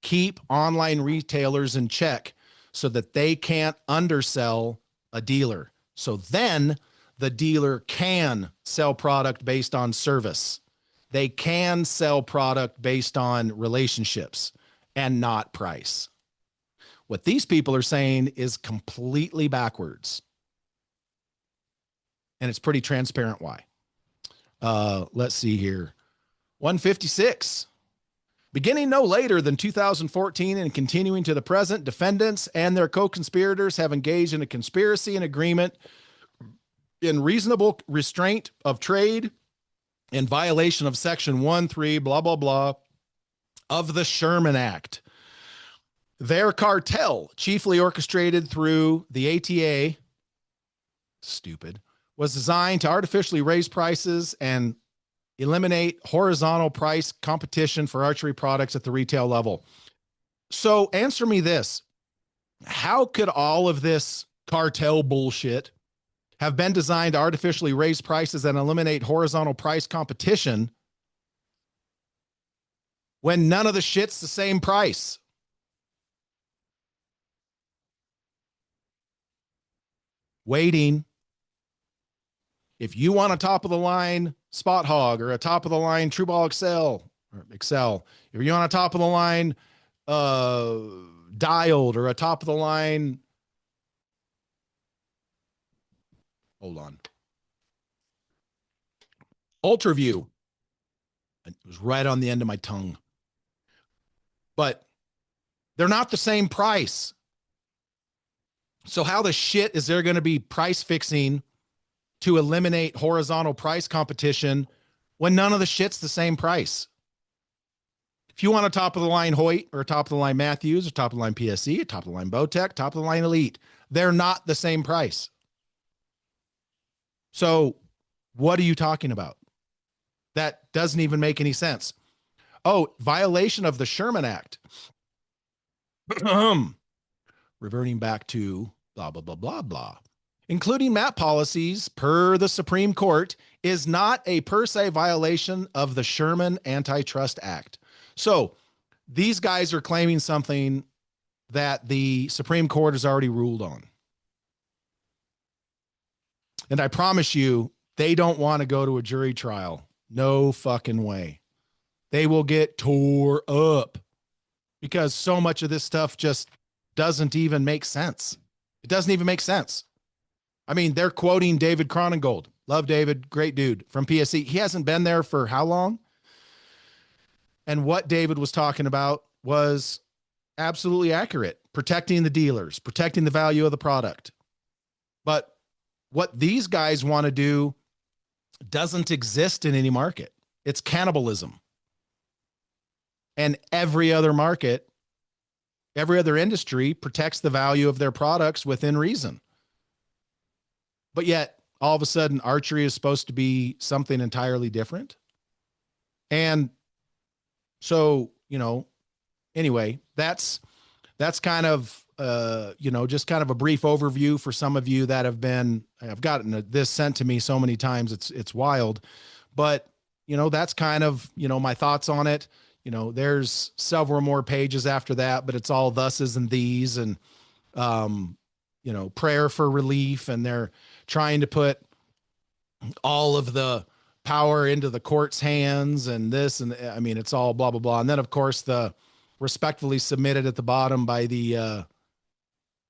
keep online retailers in check so that they can't undersell a dealer. So then the dealer can sell product based on service. They can sell product based on relationships and not price. What these people are saying is completely backwards. And it's pretty transparent why. Let's see here. 156. Beginning no later than 2014 and continuing to the present, defendants and their co-conspirators have engaged in a conspiracy and agreement in reasonable restraint of trade in violation of Section 1(3) blah, blah, blah of the Sherman Act. Their cartel, chiefly orchestrated through the ATA, was designed to artificially raise prices and eliminate horizontal price competition for archery products at the retail level. So answer me this. How could all of this cartel bullshit have been designed to artificially raise prices and eliminate horizontal price competition when none of the shit's the same price? Waiting. If you want a top of the line Spot Hog or a top of the line True Ball Excel, if you want a top of the line Dialed or a top of the line, hold on, UltraView. It was right on the end of my tongue. But they're not the same price. So how the shit is there going to be price fixing to eliminate horizontal price competition when none of the shit's the same price? If you want a top of the line Hoyt or a top of the line Matthews or top of the line PSE, a top of the line Bowtech, top of the line Elite, they're not the same price. So what are you talking about? That doesn't even make any sense. Oh, violation of the Sherman Act. Reverting back to blah, blah, blah, blah, blah. Including MAP policies per the Supreme Court is not a per se violation of the Sherman Antitrust Act. So these guys are claiming something that the Supreme Court has already ruled on. And I promise you, they don't want to go to a jury trial. No fucking way. They will get tore up because so much of this stuff just doesn't even make sense. It doesn't even make sense. I mean, they're quoting David Cronengold. Love David, great dude from PSE. He hasn't been there for how long? And what David was talking about was absolutely accurate. Protecting the dealers, protecting the value of the product. But what these guys want to do doesn't exist in any market. It's cannibalism. And every other market, every other industry protects the value of their products within reason. but yet all of a sudden archery is supposed to be something entirely different. And so, anyway, that's kind of, just kind of a brief overview for some of you that I've gotten this sent to me so many times. It's wild, but that's kind of, my thoughts on it. There's several more pages after that, but it's all thuses and these and, prayer for relief. And they're trying to put all of the power into the court's hands and this, and I mean, it's all blah, blah, blah. And then of course the respectfully submitted at the bottom by the,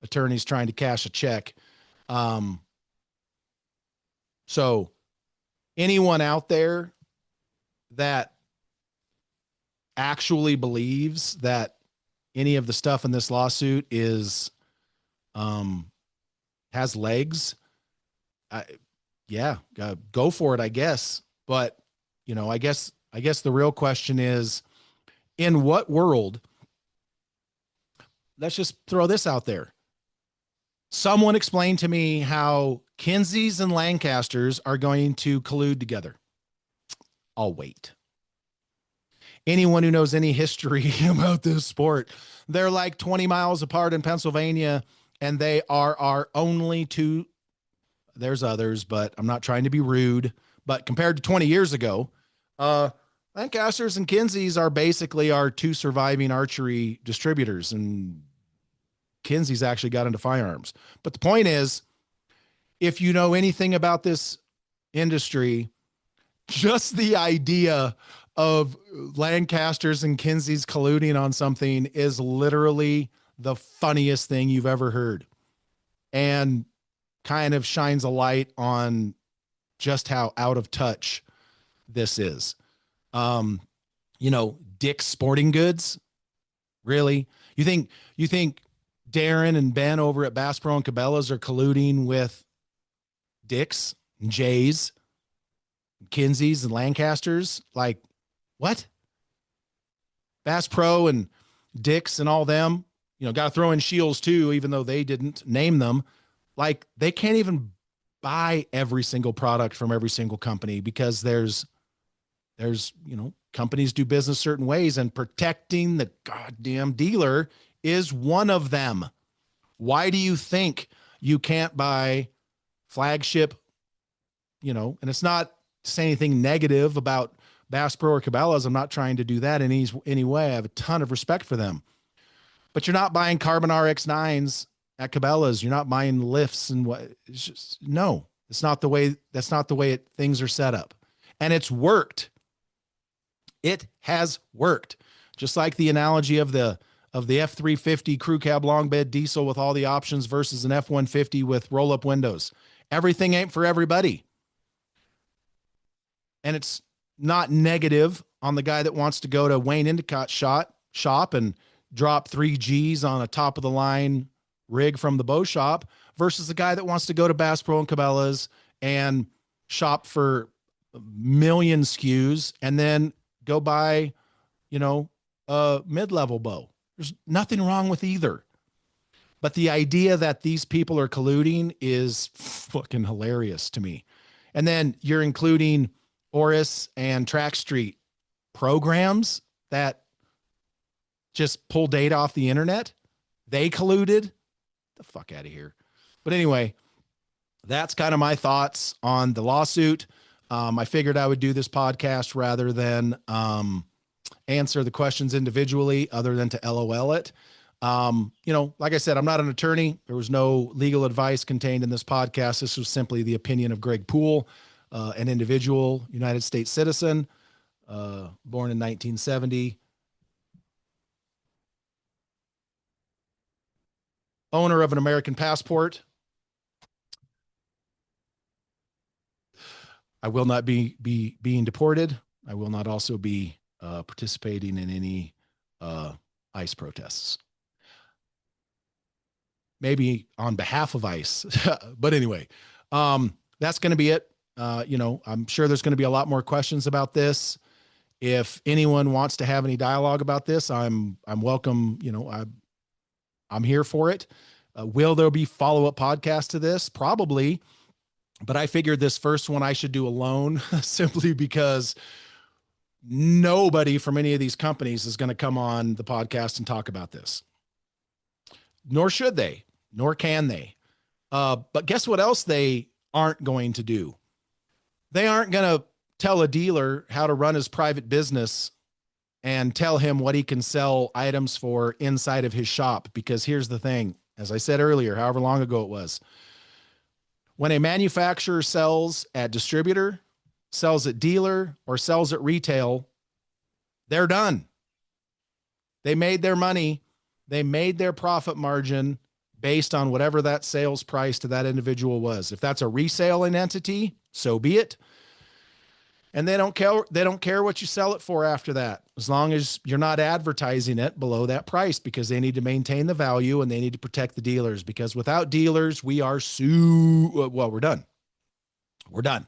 attorneys trying to cash a check. So anyone out there that actually believes that any of the stuff in this lawsuit is, has legs, go for it, I guess. But, I guess the real question is, in what world, let's just throw this out there. Someone explain to me how Kinseys and Lancasters are going to collude together. I'll wait. Anyone who knows any history about this sport, they're like 20 miles apart in Pennsylvania, and they are our only two. There's others, but I'm not trying to be rude. But compared to 20 years ago, Lancasters and Kinseys are basically our two surviving archery distributors, and Kinsey's actually got into firearms. But the point is, if you know anything about this industry, just the idea of Lancasters and Kinseys colluding on something is literally the funniest thing you've ever heard, and kind of shines a light on just how out of touch this is. Dick's Sporting Goods. Really? You think Darren and Ben over at Bass Pro and Cabela's are colluding with Dick's and Jay's, Kinseys and Lancasters? Like, what? Bass Pro and Dick's and all them, got to throw in Shields too, even though they didn't name them. Like, they can't even buy every single product from every single company because there's, companies do business certain ways, and protecting the goddamn dealer is one of them. Why do you think you can't buy flagship, and it's not to say anything negative about Bass Pro or Cabela's. I'm not trying to do that in any way. I have a ton of respect for them, but you're not buying Carbon RX9s at Cabela's. You're not buying lifts and what. It's just, no, it's not the way. That's not the way things are set up. And it's worked. It has worked. Just like the analogy of the F350 crew cab long bed diesel with all the options versus an F150 with roll up windows. Everything ain't for everybody. And it's not negative on the guy that wants to go to Wayne Endicott shop and drop 3 G's on a top of the line rig from the bow shop versus the guy that wants to go to Bass Pro and Cabela's and shop for a million SKUs and then go buy, a mid-level bow. There's nothing wrong with either. But the idea that these people are colluding is fucking hilarious to me. And then you're including Oris and Track Street programs that just pull data off the internet. They colluded. The fuck out of here. But anyway, that's kind of my thoughts on the lawsuit. I figured I would do this podcast rather than answer the questions individually, other than to LOL it. Like I said, I'm not an attorney. There was no legal advice contained in this podcast. This was simply the opinion of Greg Poole, an individual, United States citizen, born in 1970, owner of an American passport. I will not be being deported. I will not also be participating in any ICE protests. Maybe on behalf of ICE. But anyway, that's going to be it. I'm sure there's going to be a lot more questions about this. If anyone wants to have any dialogue about this, I'm welcome. I'm here for it. Will there be follow-up podcasts to this? Probably. But I figured this first one I should do alone simply because nobody from any of these companies is going to come on the podcast and talk about this. Nor should they, nor can they. But guess what else they aren't going to do? They aren't going to tell a dealer how to run his private business and tell him what he can sell items for inside of his shop. Because here's the thing, as I said earlier, however long ago it was, when a manufacturer sells at distributor, sells at dealer, or sells at retail, they're done. They made their money. They made their profit margin based on whatever that sales price to that individual was. If that's a reselling entity, so be it. And they don't care what you sell it for after that, as long as you're not advertising it below that price, because they need to maintain the value and they need to protect the dealers, because without dealers, we are we're done. We're done.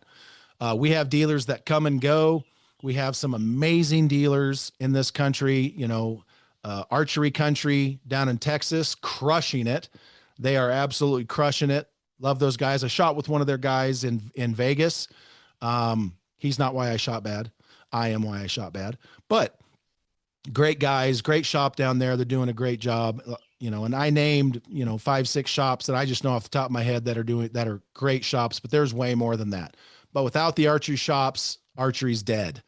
We have dealers that come and go. We have some amazing dealers in this country, archery country down in Texas, crushing it. They are absolutely crushing it. Love those guys. I shot with one of their guys in Vegas. He's not why I shot bad. I am why I shot bad. But great guys, great shop down there. They're doing a great job. And I named, 5, 6 shops that I just know off the top of my head that are great shops, but there's way more than that. But without the archery shops, archery's dead.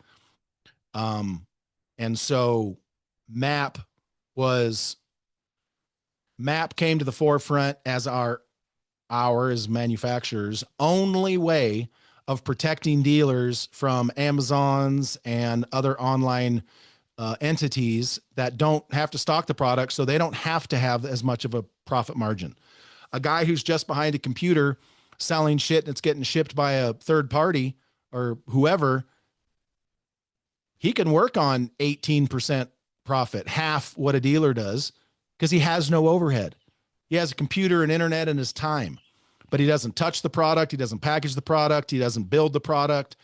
And so MAP came to the forefront as as manufacturers' only way of protecting dealers from Amazons and other online entities that don't have to stock the product, so they don't have to have as much of a profit margin. A guy who's just behind a computer selling shit and it's getting shipped by a third party or whoever, he can work on 18% profit, half what a dealer does, because he has no overhead. He has a computer and internet and his time. But he doesn't touch the product. He doesn't package the product. He doesn't build the product.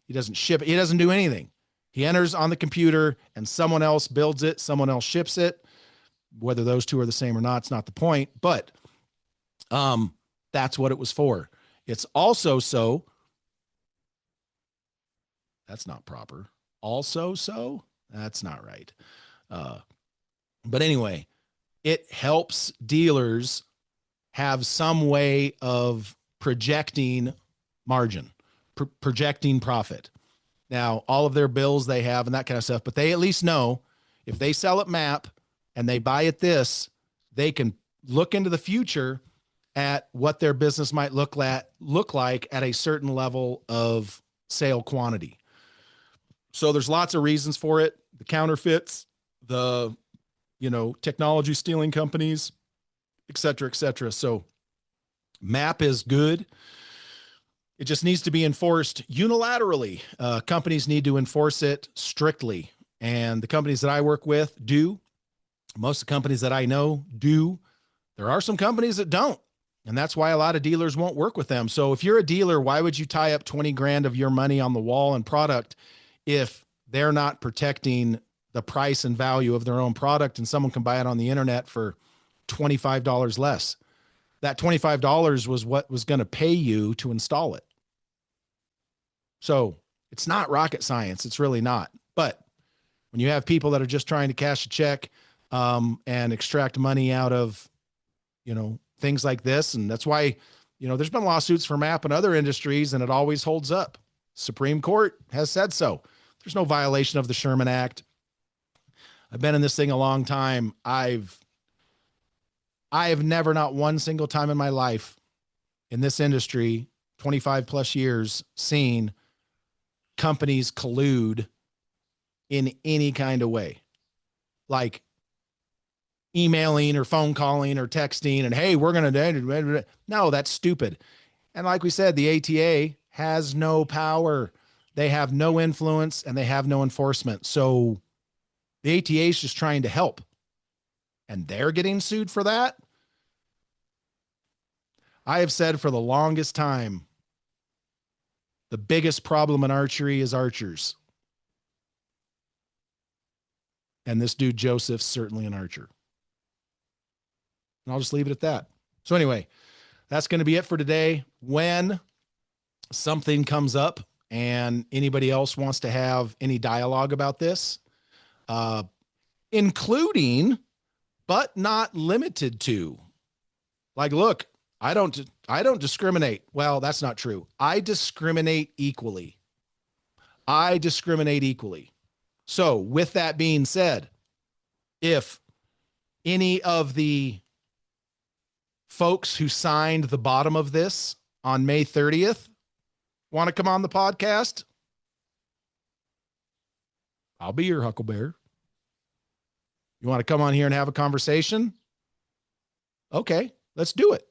He doesn't ship it. He doesn't do anything. He enters on the computer and someone else builds it. Someone else ships it. Whether those two are the same or not, it's not the point. But that's what it was for. It's also so. That's not proper. Also so. That's not right. But anyway, it helps dealers have some way of projecting margin, projecting profit. Now, all of their bills they have and that kind of stuff, but they at least know if they sell at MAP and they buy at this, they can look into the future at what their business might look like at a certain level of sale quantity. So there's lots of reasons for it. The counterfeits, the, technology stealing companies, et cetera, et cetera. So MAP is good. It just needs to be enforced unilaterally. Companies need to enforce it strictly. And the companies that I work with do. Most of the companies that I know do. There are some companies that don't. And that's why a lot of dealers won't work with them. So if you're a dealer, why would you tie up 20 grand of your money on the wall and product if they're not protecting the price and value of their own product and someone can buy it on the internet for $25 less? That $25 was what was going to pay you to install it. So it's not rocket science. It's really not. But when you have people that are just trying to cash a check and extract money out of, things like this, and that's why, there's been lawsuits for MAP and other industries, and it always holds up. Supreme Court has said so. There's no violation of the Sherman Act. I've been in this thing a long time. I have never, not one single time in my life in this industry, 25 plus years, seen companies collude in any kind of way. Like emailing or phone calling or texting and, hey, we're going to, no, that's stupid. And like we said, the ATA has no power. They have no influence and they have no enforcement. So the ATA is just trying to help. And they're getting sued for that. I have said for the longest time, the biggest problem in archery is archers. And this dude, Joseph's certainly an archer. And I'll just leave it at that. So anyway, that's going to be it for today. When something comes up and anybody else wants to have any dialogue about this, uh, including, but not limited to, like, look, I don't discriminate. Well, that's not true. I discriminate equally. I discriminate equally. So with that being said, if any of the folks who signed the bottom of this on May 30th want to come on the podcast, I'll be your Huckleberry. You want to come on here and have a conversation? Okay, let's do it.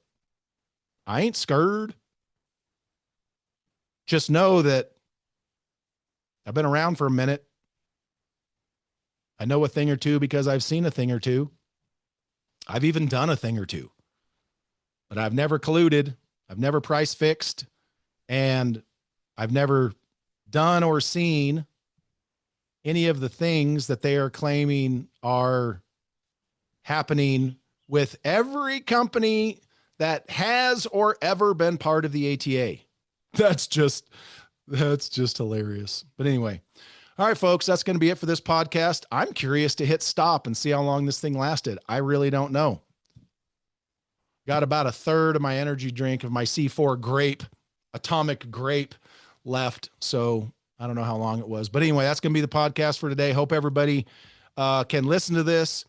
I ain't scared. Just know that I've been around for a minute. I know a thing or two because I've seen a thing or two. I've even done a thing or two. But I've never colluded. I've never price fixed. And I've never done or seen any of the things that they are claiming are happening with every company that has or ever been part of the ATA. That's just hilarious. But anyway, all right, folks, that's going to be it for this podcast. I'm curious to hit stop and see how long this thing lasted. I really don't know. Got about a third of my energy drink of my C4 grape, atomic grape left. So I don't know how long it was, but anyway, that's going to be the podcast for today. Hope everybody can listen to this.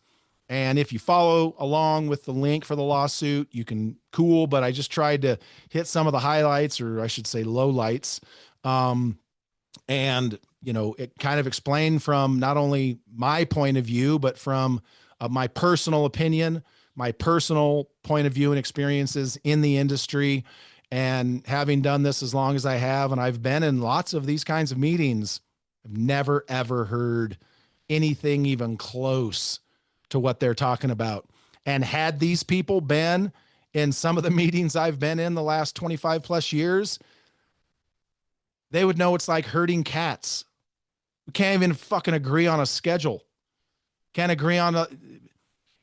And if you follow along with the link for the lawsuit, you can, cool. But I just tried to hit some of the highlights, or I should say lowlights. And, you know, it kind of explained from not only my point of view, but from my personal opinion, my personal point of view and experiences in the industry. And having done this as long as I have, and I've been in lots of these kinds of meetings, I've never, ever heard anything even close to what they're talking about. And had these people been in some of the meetings I've been in the last 25 plus years, they would know it's like herding cats. We can't even fucking agree on a schedule. Can't agree on a,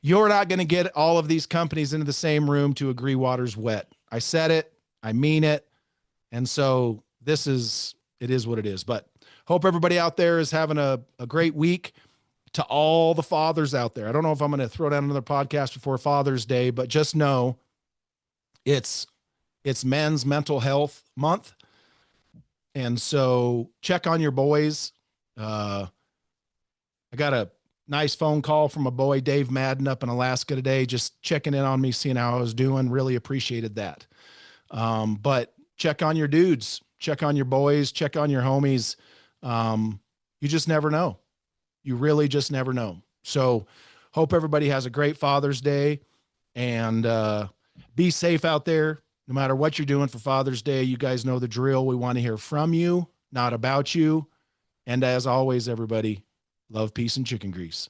you're not going to get all of these companies into the same room to agree water's wet. I said it. I mean it. And so it is what it is. But hope everybody out there is having a great week. To all the fathers out there, I don't know if I'm going to throw down another podcast before Father's Day, but just know it's Men's Mental Health Month. And so check on your boys. I got a nice phone call from a boy, Dave Madden, up in Alaska today, just checking in on me, seeing how I was doing. Really appreciated that. But check on your dudes, check on your boys, check on your homies. You just never know. You really just never know. So hope everybody has a great Father's Day, and be safe out there. No matter what you're doing for Father's Day, you guys know the drill. We want to hear from you, not about you. And as always, everybody, love, peace, and chicken grease.